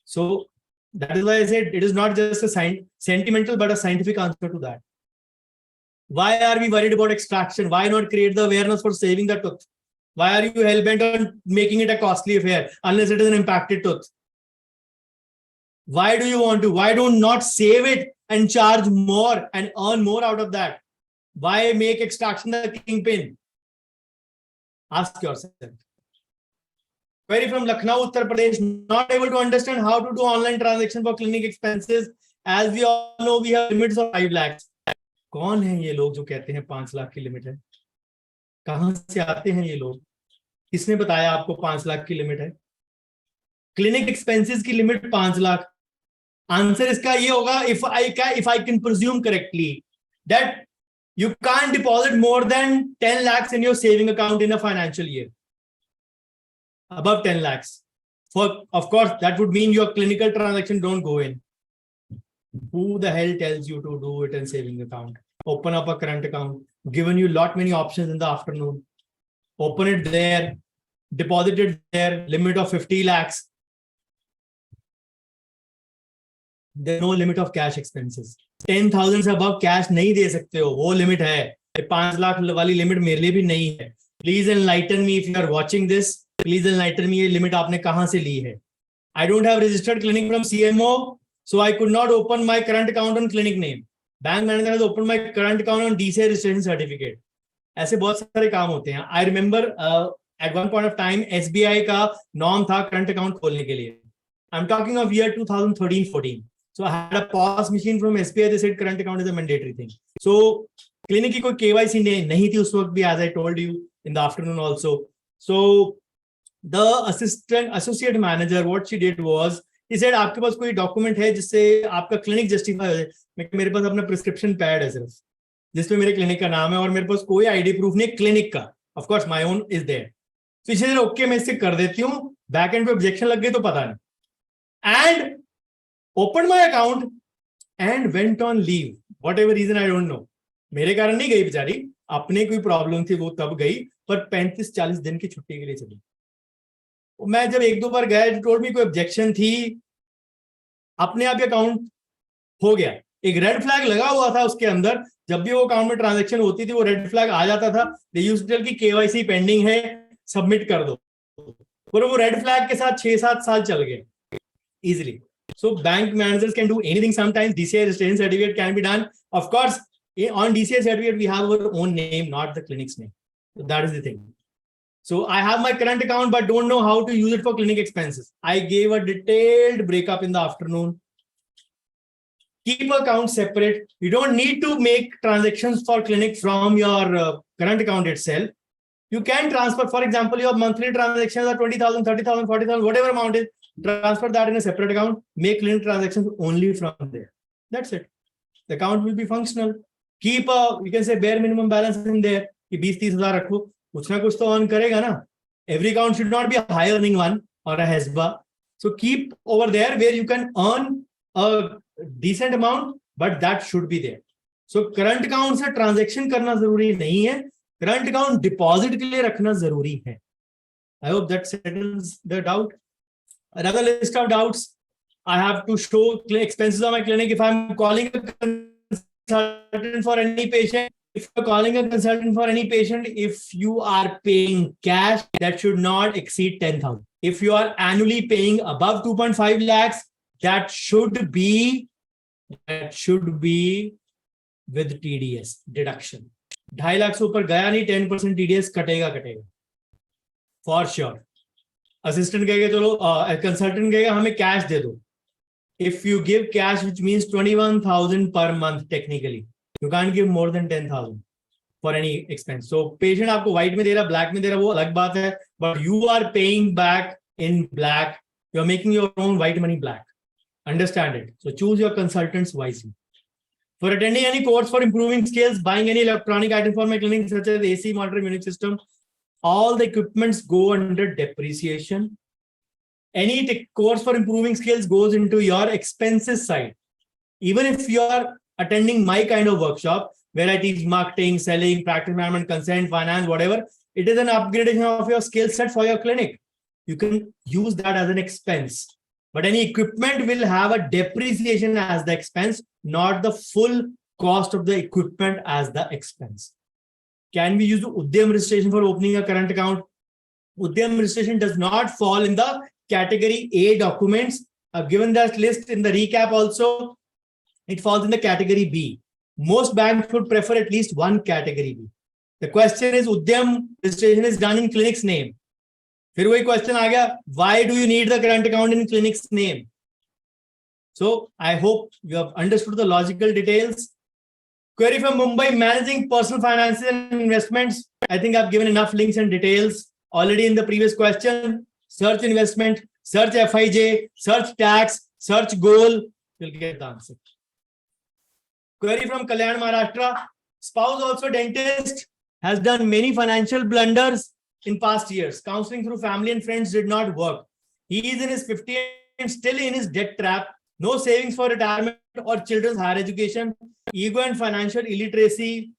So that is why I said it is not just a sentimental but a scientific answer to that. Why are we worried about extraction? Why not create the awareness for saving the tooth? Why are you hell-bent on making it a costly affair unless it is an impacted tooth? Why do you want to? Why do not save it and charge more and earn more out of that? Why make extraction the kingpin? Ask yourself. Query from Lucknow, Uttar Pradesh. Not able to understand how to do online transaction for clinic expenses. As we all know, we have limits of 5 lakhs. कौन है ये लोग जो कहते हैं 5 लाख की limit है? कहां से आते हैं ये लोग? किसने बताया आपको 5 लाख की लिमिट है? क्लिनिक एक्सपेंसेस की लिमिट 5 लाख. आंसर इसका ये होगा, if I can presume correctly that you can't deposit more than 10 lakhs in your saving account in a financial year. Above 10 lakhs. Of course, that would mean your clinical transaction don't go in. Who the hell tells you to do it in saving account? Open up a current account. Given you lot many options in the afternoon. Open it there. Deposit it there. Limit of 50 lakhs. There's no limit of cash expenses. 10,000 से above cash नहीं दे सकते हो, वो limit है. 5 लाख वाली limit मेरे लिए भी नहीं है. Please enlighten me if you are watching this. Please enlighten me ये limit आपने कहाँ से ली है? I don't have registered clinic from CMO, so I could not open my current account on clinic name. Bank manager has opened my current account on DCA registration certificate. ऐसे बहुत सारे काम होते हैं. I remember at one point of time SBI का norm था current account खोलने के लिए. I'm talking of year 2013-14. So I had a POS machine from SBI. They said current account is a mandatory thing. So clinic की कोई KYC नहीं थी उस वक्त भी, as I told you in the afternoon also. So the associate manager, what she did was, he said आपके पास कोई document है जिससे आपका clinic justify हो जाए? मेरे पास अपना prescription pad है सिर्फ, जिसमें मेरे clinic का नाम है और मेरे पास कोई ID proof नहीं clinic का. Of course my own is there. So she said okay मैं इससे कर देती हूँ. Back end पे objection लग गई तो पता नहीं. And opened my account and went on leave. Whatever reason I don't know. मेरे कारण नहीं गई बेचारी, अपने कोई प्रॉब्लम थी वो तब गई, पर 35-40 दिन की छुट्टी के लिए चली. मैं जब 1-2 बार गया, टोल्ड मी कोई ऑब्जेक्शन थी, अपने आप अकाउंट हो गया. एक रेड फ्लैग लगा हुआ था उसके अंदर, जब भी वो अकाउंट में ट्रांजैक्शन होती थी वो रेड फ्लैग आ जाता था. दे यूज्ड टू टेल कि केवाईसी पेंडिंग है, सबमिट कर दो. पर वो रेड फ्लैग के साथ 6-7 साल चल गए easily. So bank managers can do anything sometimes. DCA registration certificate can be done. Of course, on DCA certificate, we have our own name, not the clinic's name. So that is the thing. So I have my current account, but don't know how to use it for clinic expenses. I gave a detailed breakup in the afternoon. Keep accounts separate. You don't need to make transactions for clinic from your current account itself, you can transfer, for example, your monthly transactions are 20,000, 30,000, 40,000, whatever amount is, transfer that in a separate account, make clinic transactions only from there. That's it. The account will be functional. Keep a, you can say, bare minimum balance in there. कि 20-30,000 रखो, कुछ ना कुछ तो earn करेगा ना. Every account should not be a high earning one or a HESBA. So keep over there where you can earn a decent amount, but that should be there. So current account से transaction करना जरूरी नहीं है. Current account deposit के लिए रखना जरूरी है. I hope that settles the doubt. Another list of doubts. I have to show expenses of my clinic if I'm calling a consultant for any patient. If you're calling a consultant for any patient, if you are paying cash, that should not exceed 10,000. If you are annually paying above 2.5 lakhs, that should be with TDS deduction. 2.5 lakh से ऊपर गया नहीं, 10% TDS कटेगा for sure. Assistant कहेगा चलो, consultant कहेगा हमें cash दे दो. If you give cash, which means 21,000 per month technically, you can't give more than 10,000 for any expense. So patient आपको white में दे रहा, black में दे रहा, वो अलग बात है. But you are paying back in black. You are making your own white money black. Understand it. So choose your consultants wisely. For attending any course for improving skills, buying any electronic item for my clinic, such as AC, monitor, unit system, all the equipments go under depreciation. Any course for improving skills goes into your expenses side. Even if you are attending my kind of workshop, where I teach marketing, selling, practice management, consent, finance, whatever, it is an upgradation of your skill set for your clinic. You can use that as an expense. But any equipment will have a depreciation as the expense, not the full cost of the equipment as the expense. Can we use the Udyam registration for opening a current account? Udyam registration does not fall in the category A documents. I've given that list in the recap also. It falls in the category B. Most banks would prefer at least one category B. The question is, Udyam registration is done in clinic's name. फिर वही question आ गया, why do you need the current account in clinic's name? So I hope you have understood the logical details. Query from Mumbai, managing personal finances and investments. I think I've given enough links and details already in the previous question. Search investment, search FIJ, search tax, search goal. You'll get the answer. Query from Kalyan, Maharashtra. Spouse, also dentist, has done many financial blunders in past years. Counseling through family and friends did not work. He is in his 50s and still in his debt trap. No savings for retirement or children's higher education. Ego and financial illiteracy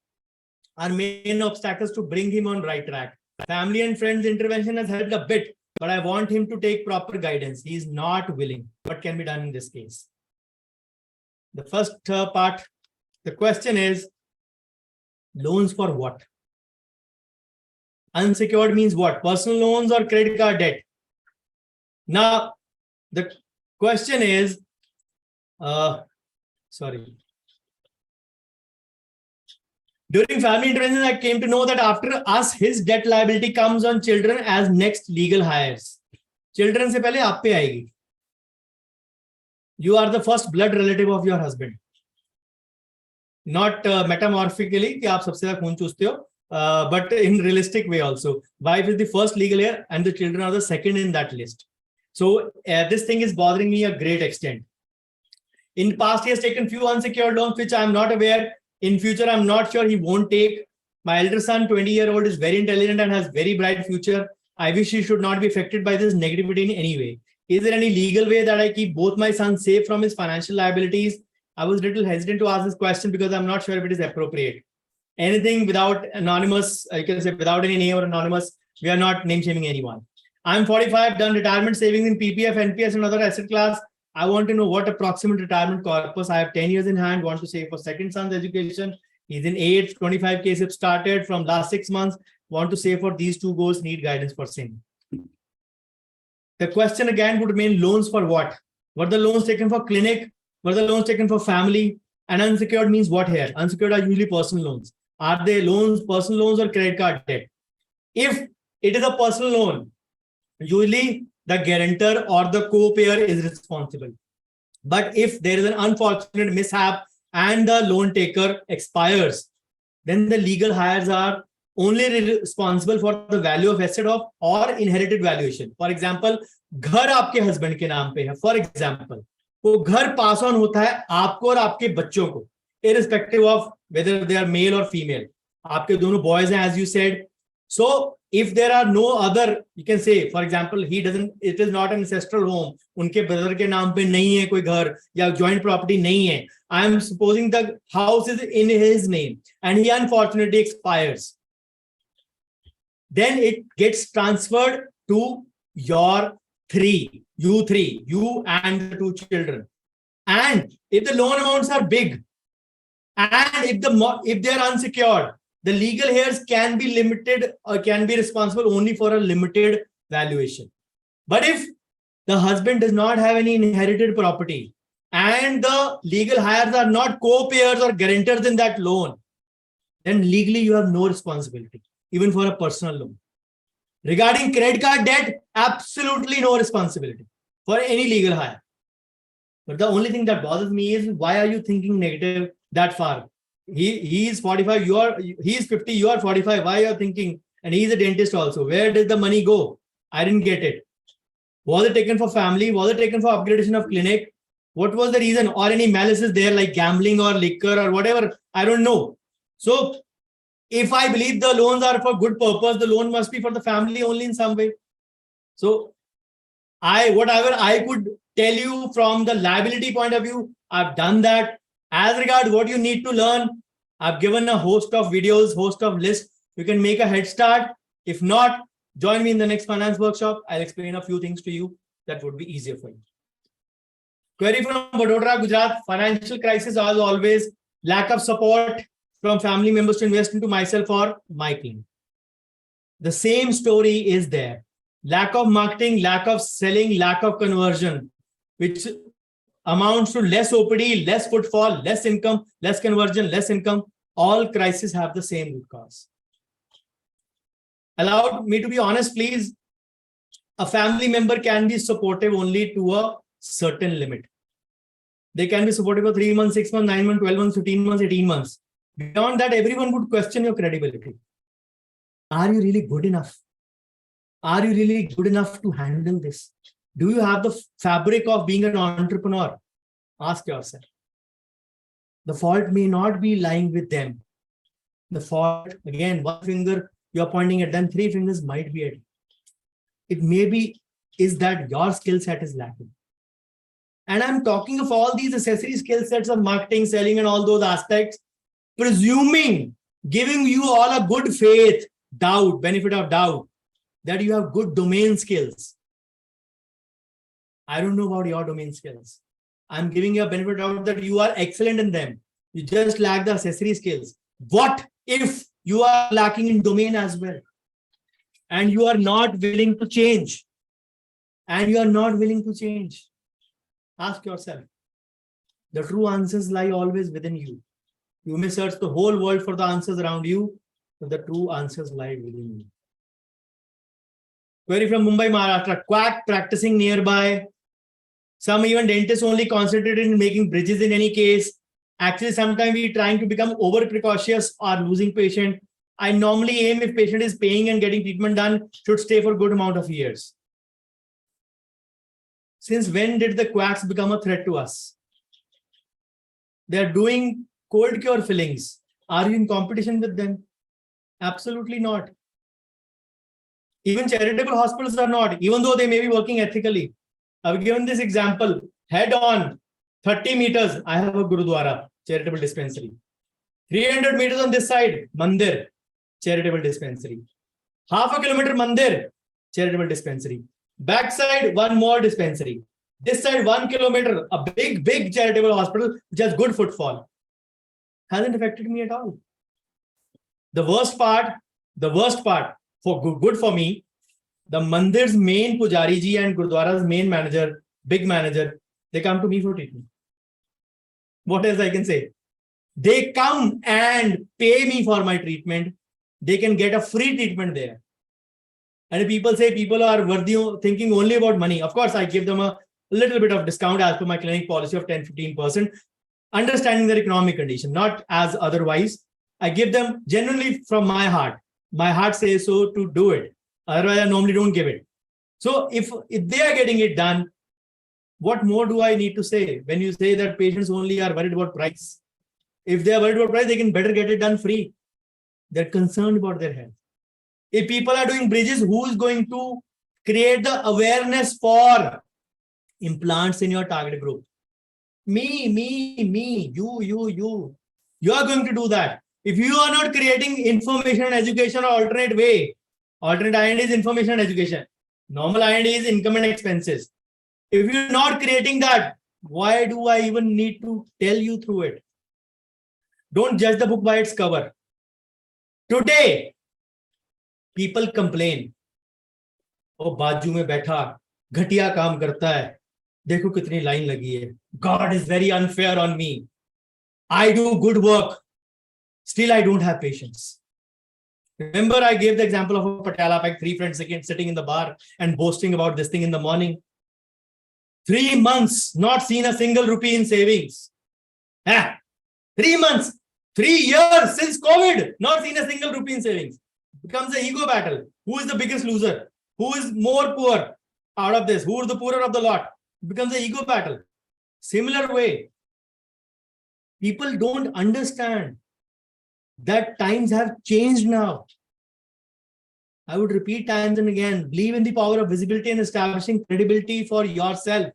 are main obstacles to bring him on right track. Family and friends intervention has helped a bit, but I want him to take proper guidance. He is not willing. What can be done in this case? The first part, the question is, loans for what? Unsecured means what? Personal loans or credit card debt? Now, the question is, during family intervention, I came to know that after us, his debt liability comes on children as next legal hires. Children se pehle aap pe aayegi. You are the first blood relative of your husband. Not metamorphically, कि आप सबसे ज़्यादा खून चूसते हो, but in realistic way also. Wife is the first legal heir and the children are the second in that list. So this thing is bothering me a great extent. In past, he has taken few unsecured loans, which I am not aware. In future, I'm not sure he won't take. My elder son, 20-year-old, is very intelligent and has very bright future. I wish he should not be affected by this negativity in any way. Is there any legal way that I keep both my sons safe from his financial liabilities? I was a little hesitant to ask this question because I'm not sure if it is appropriate. Anything without anonymous, I can say without any name or anonymous, we are not name shaming anyone. I'm 45, done retirement savings in PPF, NPS and other asset class. I want to know what approximate retirement corpus. I have 10 years in hand, want to save for second son's education. He's in 8, 25K SIP started from last 6 months. Want to save for these two goals, need guidance for same. The question again would remain, loans for what? Were the loans taken for clinic? Were the loans taken for family? And unsecured means what here? Unsecured are usually personal loans. Are they loans, personal loans or credit card debt? If it is a personal loan, usually the guarantor or the co-payer is responsible. But if there is an unfortunate mishap and the loan taker expires, then the legal hires are only responsible for the value of asset of or inherited valuation. For example, घर आपके husband के नाम पे है. For example, वो घर pass on होता है आपको और आपके बच्चों को, irrespective of whether they are male or female. आपके दोनों boys हैं, as you said. So if there are no other, you can say, for example, it is not an ancestral home. उनके brother के नाम पे नहीं है कोई घर या joint property नहीं है. I am supposing the house is in his name and he unfortunately expires. Then it gets transferred to you and the two children. And if the loan amounts are big and if they are unsecured, the legal heirs can be limited or can be responsible only for a limited valuation. But if the husband does not have any inherited property and the legal heirs are not co-payers or guarantors in that loan, then legally you have no responsibility, even for a personal loan. Regarding credit card debt, absolutely no responsibility for any legal hire. But the only thing that bothers me is, why are you thinking negative that far? He is 45, he is 50, you are 45. Why are you thinking? And he is a dentist also. Where did the money go? I didn't get it. Was it taken for family? Was it taken for upgradation of clinic? What was the reason? Or any malice is there, like gambling or liquor or whatever? I don't know. So if I believe the loans are for good purpose, the loan must be for the family only in some way. So whatever I could tell you from the liability point of view, I've done that. As regard what you need to learn, I've given a host of videos, host of lists. You can make a head start. If not, join me in the next finance workshop. I'll explain a few things to you that would be easier for you. Query from Vadodara, Gujarat. Financial crisis as always. Lack of support from family members to invest into myself or my team. The same story is there. Lack of marketing, lack of selling, lack of conversion, which amounts to less OPD, less footfall, less income, less conversion, less income. All crises have the same root cause. Allow me to be honest, please. A family member can be supportive only to a certain limit. They can be supportive for 3 months, 6 months, 9 months, 12 months, 15 months, 18 months. Beyond that, everyone would question your credibility. Are you really good enough? Are you really good enough to handle this? Do you have the fabric of being an entrepreneur? Ask yourself. The fault may not be lying with them. The fault, again, one finger you're pointing at them, 3 fingers might be at you. It may be is that your skill set is lacking. And I'm talking of all these accessory skill sets of marketing, selling, and all those aspects, presuming, giving you all a good faith, benefit of doubt, that you have good domain skills. I don't know about your domain skills. I'm giving you a benefit of doubt that you are excellent in them. You just lack the accessory skills. What if you are lacking in domain as well? And you are not willing to change. And you are not willing to change. Ask yourself. The true answers lie always within you. You may search the whole world for the answers around you, but the true answers lie within you. Query from Mumbai, Maharashtra. Quack practicing nearby. Some even dentists only concentrated in making bridges in any case. Actually, sometimes we trying to become over precautious or losing patient. I normally aim, if patient is paying and getting treatment done, should stay for a good amount of years. Since when did the quacks become a threat to us? They are doing cold cure fillings. Are you in competition with them? Absolutely not. Even charitable hospitals are not, even though they may be working ethically. I've given this example. Head on, 30 meters, I have a Gurudwara, charitable dispensary. 300 meters on this side, Mandir, charitable dispensary. Half a kilometer Mandir, charitable dispensary. Backside, one more dispensary. This side, 1 kilometer, a big charitable hospital, which has good footfall. Hasn't affected me at all. The worst part, for good for me, the Mandir's main Pujari ji and Gurudwara's main manager, big manager, they come to me for treatment. What else I can say? They come and pay me for my treatment. They can get a free treatment there. And people say people are worthy, thinking only about money. Of course, I give them a little bit of discount as per my clinic policy of 10-15%, understanding their economic condition, not as otherwise. I give them genuinely from my heart. my heart says so to do it. Otherwise, I normally don't give it. So if they are getting it done, what more do I need to say? When you say that patients only are worried about price, if they are worried about price, they can better get it done free. They're concerned about their health. If people are doing bridges, who is going to create the awareness for implants in your target group? Me, you. You are going to do that. If you are not creating information and education or alternate way, alternate IND is information and education. Normal IND is income and expenses. If you're not creating that, why do I even need to tell you through it? Don't judge the book by its cover. Today, people complain. Oh, बाजू में बैठा घटिया काम करता है. देखो कितनी line लगी है. God is very unfair on me. I do good work. Still, I don't have patience. Remember, I gave the example of a Patiala pack, 3 friends sitting in the bar and boasting about this thing in the morning. 3 months, not seen a single rupee in savings. 3 months, 3 years since COVID, not seen a single rupee in savings. Becomes an ego battle. Who is the biggest loser? Who is more poor out of this? Who is the poorer of the lot? Becomes an ego battle. Similar way, people don't understand that times have changed now. I would repeat times and again, believe in the power of visibility and establishing credibility for yourself.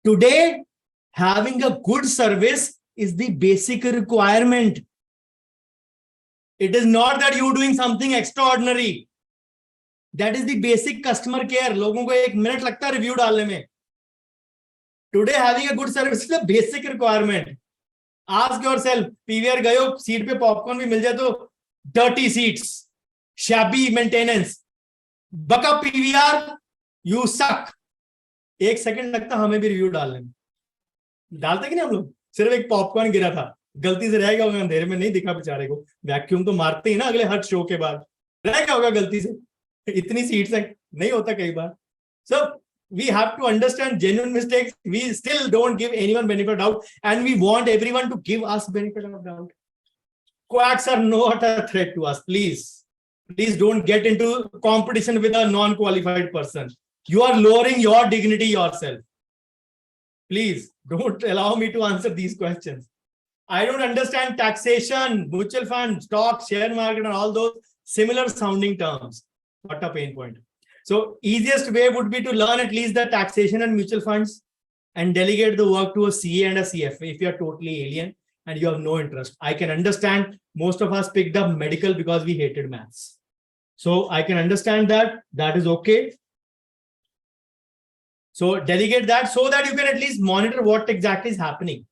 Today, having a good service is the basic requirement. It is not that you're doing something extraordinary. That is the basic customer care. लोगों को 1 minute लगता है review डालने में. Today, having a good service is a basic requirement. Ask yourself, PVR गए हो, seat पे popcorn भी मिल जाए तो dirty seats, shabby maintenance, बका PVR, you suck. 1 सेकंड लगता हमें भी रिव्यू डालने में. डालते कि नहीं हम लोग? सिर्फ एक पॉपकॉर्न गिरा था, गलती से रह गया होगा, अंधेरे में नहीं दिखा बेचारे को. वैक्यूम तो मारते ही ना अगले हर शो के बाद. रह गया होगा गलती से. इतनी सीट्स है, नहीं होता कई बार. So we have to understand genuine mistakes. We still don't give anyone benefit of doubt, and we want everyone to give us benefit of doubt. Quacks are not a threat to us. Please don't get into competition with a non-qualified person. You are lowering your dignity yourself. Please don't allow me to answer these questions. I don't understand taxation, mutual fund, stock, share market, and all those similar sounding terms. What a pain point. So easiest way would be to learn at least the taxation and mutual funds and delegate the work to a CA and a CFA if you are totally alien and you have no interest. I can understand most of us picked up medical because we hated maths. So I can understand that. That is okay. So delegate that so that you can at least monitor what exactly is happening.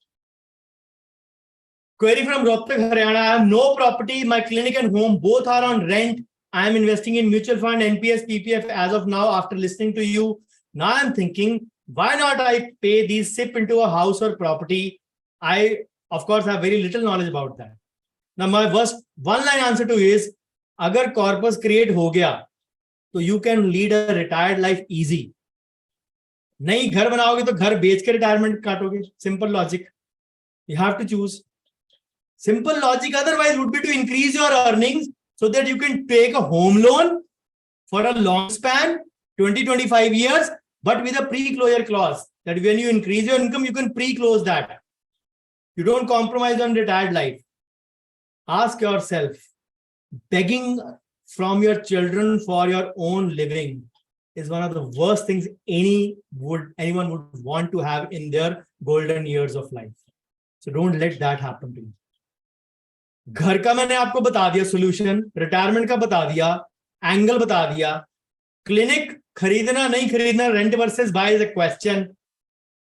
Query from Rohtak, Haryana. I have no property. My clinic and home both are on rent. I am investing in mutual fund, NPS, PPF as of now after listening to you. Now I'm thinking, why not I pay these SIP into a house or property? I, of course, have very little knowledge about that. Now my first one-line answer to you is, agar corpus create ho gaya, so you can lead a retired life easy. नहीं घर बनाओगे तो घर बेच के retirement काटोगे. Simple logic. You have to choose. Simple logic otherwise would be to increase your earnings so that you can take a home loan for a long span, 20-25 years, but with a pre-closure clause that when you increase your income, you can pre-close that. You don't compromise on retired life. Ask yourself, begging from your children for your own living is one of the worst things anyone would want to have in their golden years of life. So don't let that happen to you. घर का मैंने आपको बता दिया solution, retirement का बता दिया, angle बता दिया, क्लिनिक खरीदना नहीं खरीदना, rent versus buy is a question.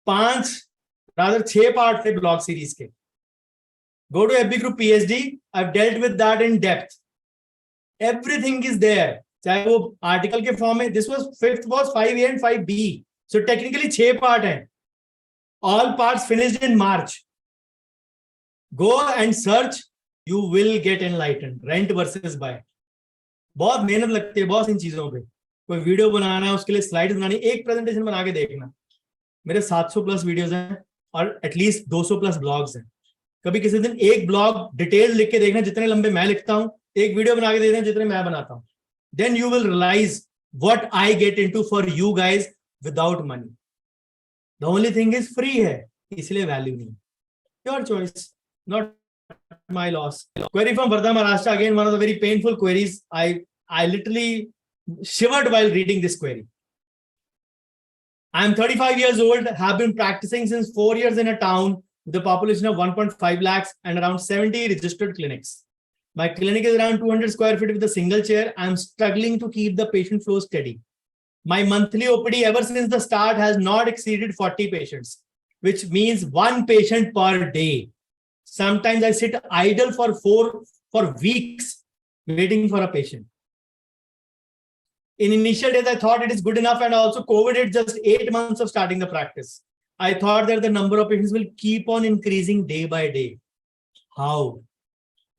6 part थे ब्लॉग सीरीज के. Go to FB Group PhD. I've dealt with that in depth. Everything is there. चाहे वो आर्टिकल के फॉर्म में, this was 5th was 5A and 5B. So technically 6 part हैं. All parts finished in March. Go and search. You will get enlightened. Rent versus buy. बहुत मेहनत लगती है boss इन चीजों पे. कोई वीडियो बनाना है, उसके लिए स्लाइड्स बनानी, एक प्रेजेंटेशन बना के देखना. मेरे 700 प्लस वीडियोस हैं और एटलीस्ट 200 प्लस ब्लॉग्स हैं. कभी किसी दिन एक ब्लॉग डिटेल लिख के देखना, जितने लंबे मैं लिखता हूं एक वीडियो बना के दे दें जितने मैं बनाता हूं. Then you will realize what I get into for you guys without money. The only thing is free है, इसलिए value नहीं. Your choice, not my loss. Query from Vardha Maharashtra, again one of the very painful queries. I literally shivered while reading this query. I am 35 years old, have been practicing since 4 years in a town with a population of 1.5 lakhs and around 70 registered clinics. My clinic is around 200 square feet with a single chair. I am struggling to keep the patient flow steady. My monthly OPD ever since the start has not exceeded 40 patients, which means 1 patient per day. Sometimes I sit idle for weeks waiting for a patient. In initial days, I thought it is good enough, and also COVID hit just 8 months of starting the practice. I thought that the number of patients will keep on increasing day by day. How?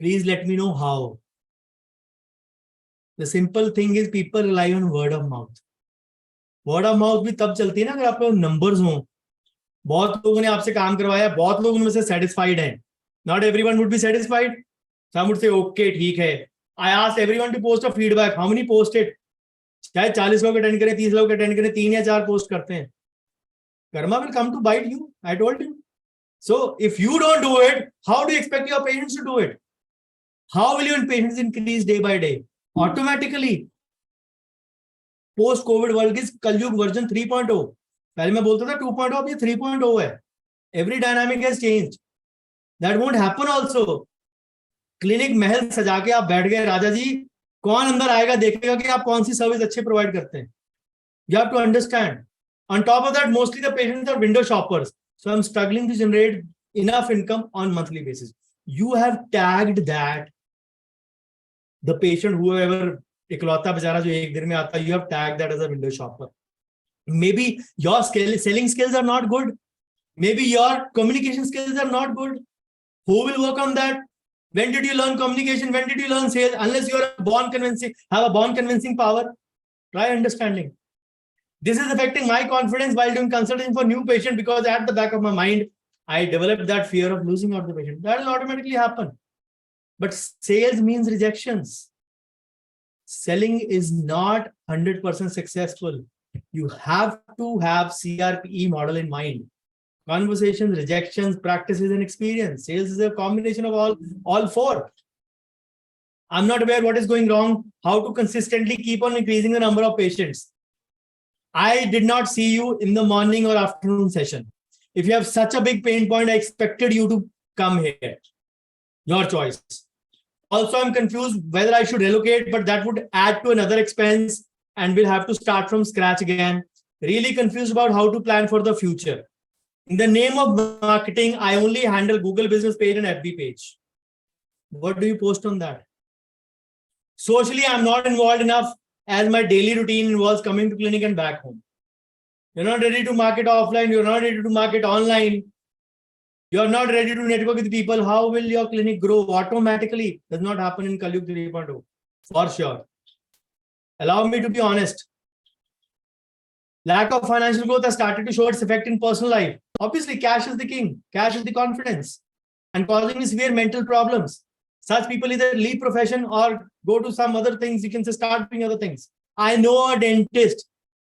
Please let me know how. The simple thing is people rely on word of mouth. Word of mouth भी तब चलती है ना अगर आप लोग numbers हो. बहुत लोगों ने आपसे काम करवाया, बहुत लोग उनमें से satisfied हैं. Not everyone would be satisfied. Some would say, okay, ठीक है. I asked everyone to post a feedback. How many posted? चाहे 40 लोग अटेंड करें, 30 लोग अटेंड करें, 3 या 4 पोस्ट करते हैं. Karma will come to bite you. I told you. So if you don't do it, how do you expect your patients to do it? How will your patients increase day by day? Automatically. Post-COVID world is Kalyug version 3.0. पहले मैं बोलता था 2.0, अब ये 3.0 है. Every dynamic has changed. That won't happen also. Clinic महल सजा के आप बैठ गए, राजा जी कौन अंदर आएगा देखेगा कि आप कौन सी सर्विस अच्छे प्रोवाइड करते हैं. You have to understand. On top of that, mostly the patients are window shoppers. So I'm struggling to generate enough income on monthly basis. You have tagged that the patient, whoever इकलौता बेचारा जो एक दिन में आता, you have tagged that as a window shopper. Maybe your selling skills are not good. Maybe your communication skills are not good. Who will work on that? When did you learn communication? When did you learn sales? Unless you are have a born convincing power. Try understanding. This is affecting my confidence while doing consulting for new patient, because at the back of my mind, I developed that fear of losing out the patient. That will automatically happen. But sales means rejections. Selling is not 100% successful. You have to have CRPE model in mind. Conversations, rejections, practices, and experience. Sales is a combination of all 4. I'm not aware what is going wrong, how to consistently keep on increasing the number of patients. I did not see you in the morning or afternoon session. If you have such a big pain point, I expected you to come here. Your choice. Also, I'm confused whether I should relocate, but that would add to another expense and we'll have to start from scratch again. Really confused about how to plan for the future. In the name of marketing, I only handle Google business page and FB page. What do you post on that? Socially, I'm not involved enough, as my daily routine involves coming to clinic and back home. You're not ready to market offline. You're not ready to market online. You're not ready to network with people. How will your clinic grow automatically? Does not happen in Kalyug 3.0. For sure. Allow me to be honest. Lack of financial growth has started to show its effect in personal life. Obviously, cash is the king. Cash is the confidence. And causing me severe mental problems. Such people either leave profession or go to some other things. You can say start doing other things. I know a dentist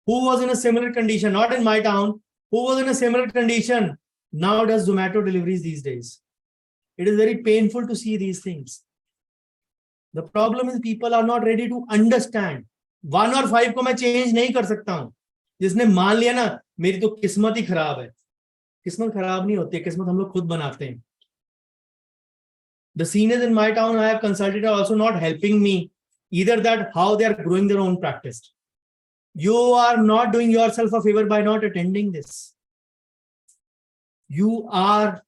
who was in a similar condition, not in my town, who was in a similar condition, now does Zomato deliveries these days. It is very painful to see these things. The problem is people are not ready to understand. 1 और 5 को मैं change नहीं कर सकता हूं. जिसने मान लिया ना मेरी तो किस्मत ही खराब है. किस्मत खराब नहीं होती, किस्मत हम लोग खुद बनाते हैं. The seniors in my town I have consulted are also not helping me. Either that how they are growing their own practice. You are not doing yourself a favor by not attending this. I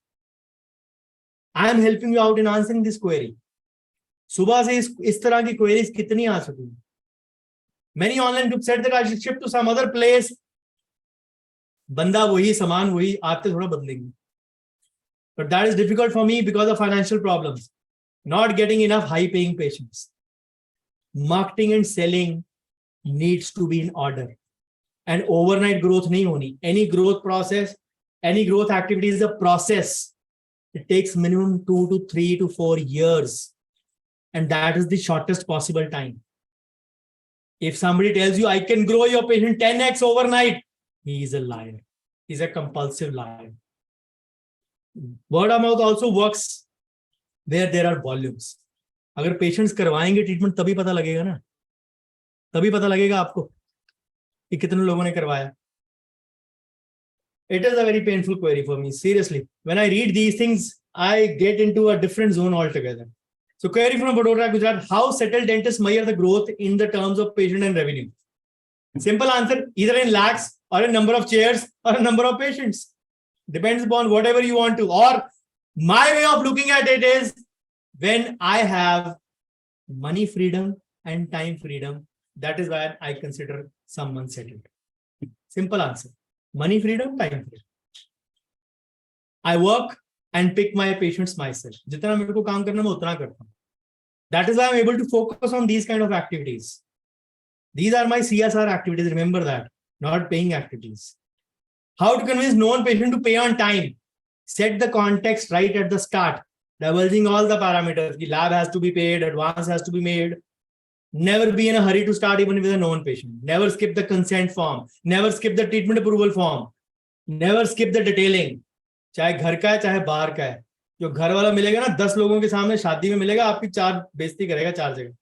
am helping you out in answering this query. सुबह से इस तरह की queries कितनी आ सकती हैं? Many online groups said that I should shift to some other place. बंदा वही, सामान वही, आते थोड़ा बदलेंगे. But that is difficult for me because of financial problems. Not getting enough high-paying patients. Marketing and selling needs to be in order. And overnight growth nahi honi. Any growth process, any growth activity is a process. It takes minimum 2 to 3 to 4 years. And that is the shortest possible time. If somebody tells you, I can grow your patient 10x overnight, he is a liar. He's a compulsive liar. Word of mouth also works where there are volumes. अगर patients करवाएंगे treatment तभी पता लगेगा ना, तभी पता लगेगा आपको कि कितने लोगों ने करवाया. It is a very painful query for me, seriously. When I read these things, I get into a different zone altogether. So query from Vadodara, Gujarat: how settled dentists measure the growth in the terms of patient and revenue? Simple answer, either in lakhs or a number of chairs or a number of patients. Depends upon whatever you want to. Or my way of looking at it is, when I have money freedom and time freedom, that is why I consider someone settled. Simple answer. Money freedom, time freedom. I work and pick my patients myself. जितना मेरे को काम करना मैं उतना करता हूँ. That is why I'm able to focus on these kind of activities. These are my CSR activities. Remember that, not paying activities. How to convince known patient to pay on time? Set the context right at the start, divulging all the parameters. The lab has to be paid, advance has to be made. Never be in a hurry to start even with a known patient. Never skip the consent form. Never skip the treatment approval form. Never skip the detailing. चाहे घर का है चाहे बाहर का है. जो घर वाला मिलेगा ना 10 लोगों के सामने शादी में मिलेगा, आपकी 4 बेइज्जती करेगा 4 जगह.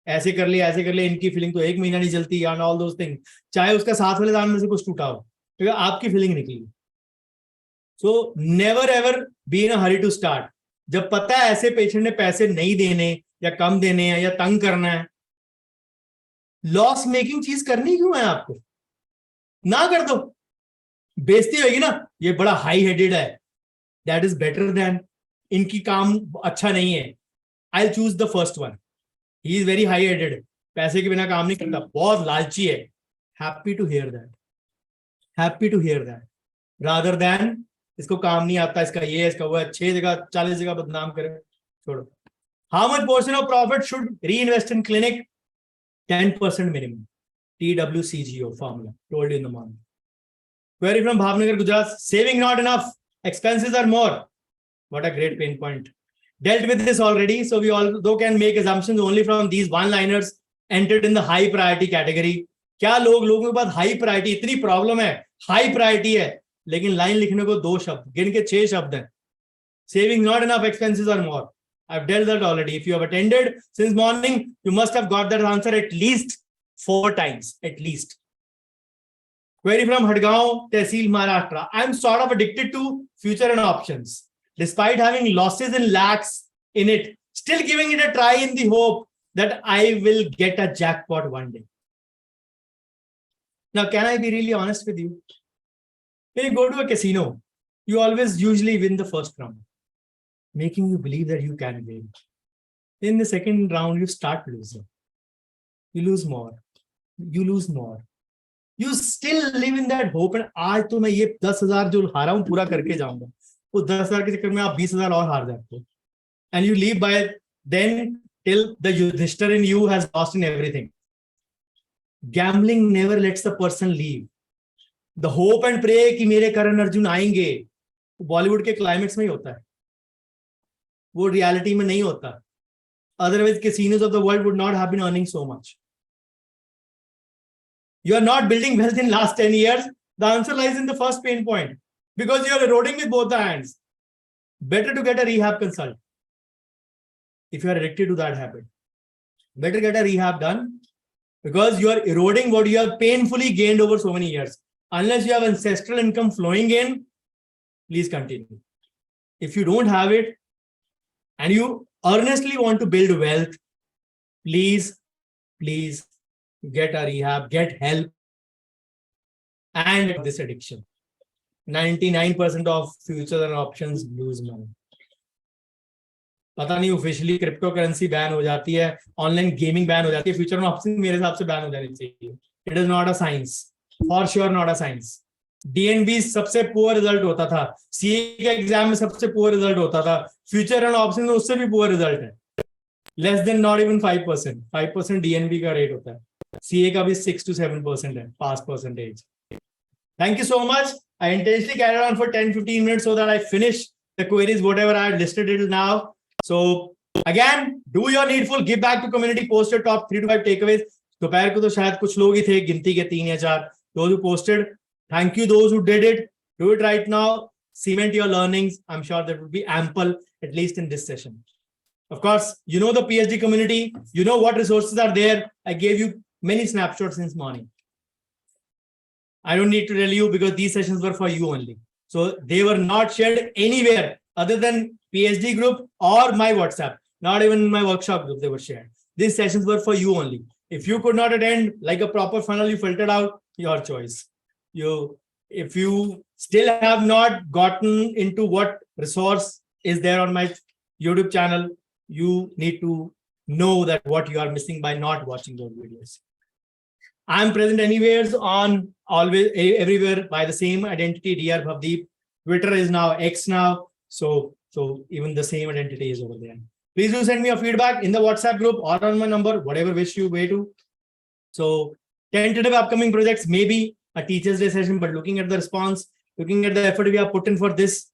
ऐसे कर ले ऐसे कर ले, इनकी फीलिंग तो 1 महीना नहीं चलती, एंड ऑल दोस थिंग. चाहे उसका साथ वाले दान में से कुछ टूटा हो, क्योंकि आपकी फीलिंग निकली. So never ever be in a hurry to start. जब पता है ऐसे पेशेंट ने पैसे नहीं देने या कम देने हैं या तंग करना है, लॉस मेकिंग चीज करनी क्यों है आपको? ना कर दो. बेइज्जती होगी ना, ये बड़ा हाई हेडेड है, दैट इज बेटर देन इनकी काम अच्छा नहीं है, I choose the first one, he is very high headed, पैसे के बिना काम नहीं करता, बहुत लालची है. Happy to hear that, happy to hear that, rather than इसको काम नहीं आता, इसका ये इसका वो, 6 जगह 40 जगह बदनाम करे. छोड़ो. How much portion of profit should reinvest in clinic? 10% minimum. TWCGO formula told you in the morning. Query from Bhavnagar, Gujarat: saving not enough, expenses are more. What a great pain point. Dealt with this already, so we although can make assumptions only from these one-liners entered in the high priority category. क्या लोगों के पास high priority, इतनी problem है, high priority है, लेकिन line लिखने को 2 शब्द, गिन के 6 शब्द हैं. Saving not enough, expenses are more. I've dealt that already. If you have attended since morning, you must have got that answer at least 4 times, at least. Query from Hadgaon, Tehsil, Maharashtra: I'm sort of addicted to future and options. Despite having losses in lakhs in it, still giving it a try in the hope that I will get a jackpot one day. Now, can I be really honest with you? When you go to a casino, you always usually win the first round, making you believe that you can win. In the second round, you start losing. You lose more. You lose more. You still live in that hope. And आज तो मैं ये 10,000 जो हारा हूँ पूरा करके जाऊंगा. वो 10,000 के चक्कर में आप 20,000 और हार जाते हो. And you leave by then till the Yudhishthir in you has lost in everything. Gambling never lets the person leave. The hope and pray कि मेरे करण अर्जुन आएंगे, बॉलीवुड के क्लाइमेक्स में ही होता है, वो रियलिटी में नहीं होता. Otherwise, casinos of the world would not have been earning so much. You are not building wealth in last 10 years. The answer lies in the first pain point, because you are eroding with both the hands. Better to get a rehab consult. If you are addicted to that habit, better get a rehab done, because you are eroding what you have painfully gained over so many years. Unless you have ancestral income flowing in, please continue. If you don't have it, and you earnestly want to build wealth, please get a rehab, get help, and this addiction. 99% of futures and options lose money. पता नहीं officially crypto currency ban हो जाती है, online gaming ban हो जाती है, future में option मेरे हिसाब से बैन हो जानी चाहिए. It is not a science, for sure not a science. DNB सबसे पुअर रिजल्ट होता था, सीए के एग्जाम में सबसे पुअर रिजल्ट होता था, फ्यूचर एंड ऑप्शन में उससे भी पुअर रिजल्ट है. Less than not even 5%. 5% DNB का रेट होता है, सीए का भी 6 to 7% है pass percentage. Thank you so much. I intentionally carried on for 10-15 minutes so that I finish the queries, whatever I had listed it now. So Again, do your needful, give back to community, post your top 3 to 5 takeaways. दोपहर को तो शायद कुछ लोग ही थे, गिनती के 3 या 4. Those who posted, thank you. Those who did it, do it right now. Cement your learnings. I'm sure that will be ample, at least in this session. Of course, you know the PhD community. You know what resources are there. I gave you many snapshots since morning. I don't need to tell you because these sessions were for you only. So they were not shared anywhere other than PhD group or my WhatsApp. Not even in my workshop group they were shared. These sessions were for you only. If you could not attend like a proper funnel, you filtered out, your choice. If you still have not gotten into what resource is there on my YouTube channel, you need to know that what you are missing by not watching those videos. I'm present anywhere on always everywhere by the same identity, Dr. Bhavdeep. Twitter is now X now. So even the same identity is over there. Please do send me your feedback in the WhatsApp group or on my number, whatever wish you way to. So tentative upcoming projects, maybe a Teachers' Day session, but looking at the response, looking at the effort we have put in for this,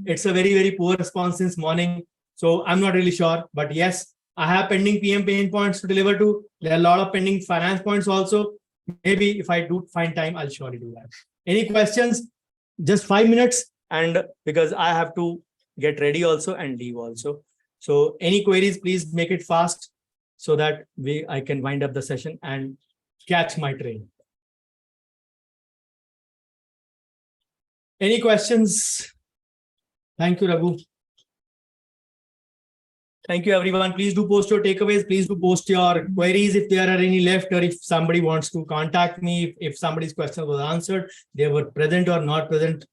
it's a very, very poor response since morning. So I'm not really sure, but yes, I have pending PM pain points to deliver to. There are a lot of pending finance points also. Maybe if I do find time, I'll surely do that. Any questions? Just 5 minutes, and because I have to get ready also and leave also. So any queries, please make it fast so that I can wind up the session and catch my train. Any questions? Thank you, Raghu. Thank you, everyone. Please do post your takeaways. Please do post your queries if there are any left, or if somebody wants to contact me, if somebody's question was answered, they were present or not present,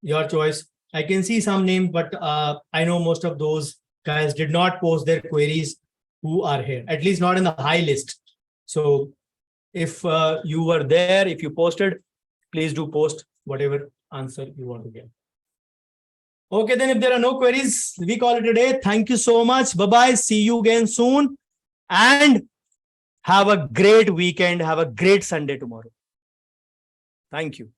your choice. I can see some names, but I know most of those guys did not post their queries who are here, at least not in the high list. So if you were there, if you posted, please do post whatever answer you want to get. Okay, then if there are no queries, we call it a day. Thank you so much. Bye-bye. See you again soon. And have a great weekend. Have a great Sunday tomorrow. Thank you.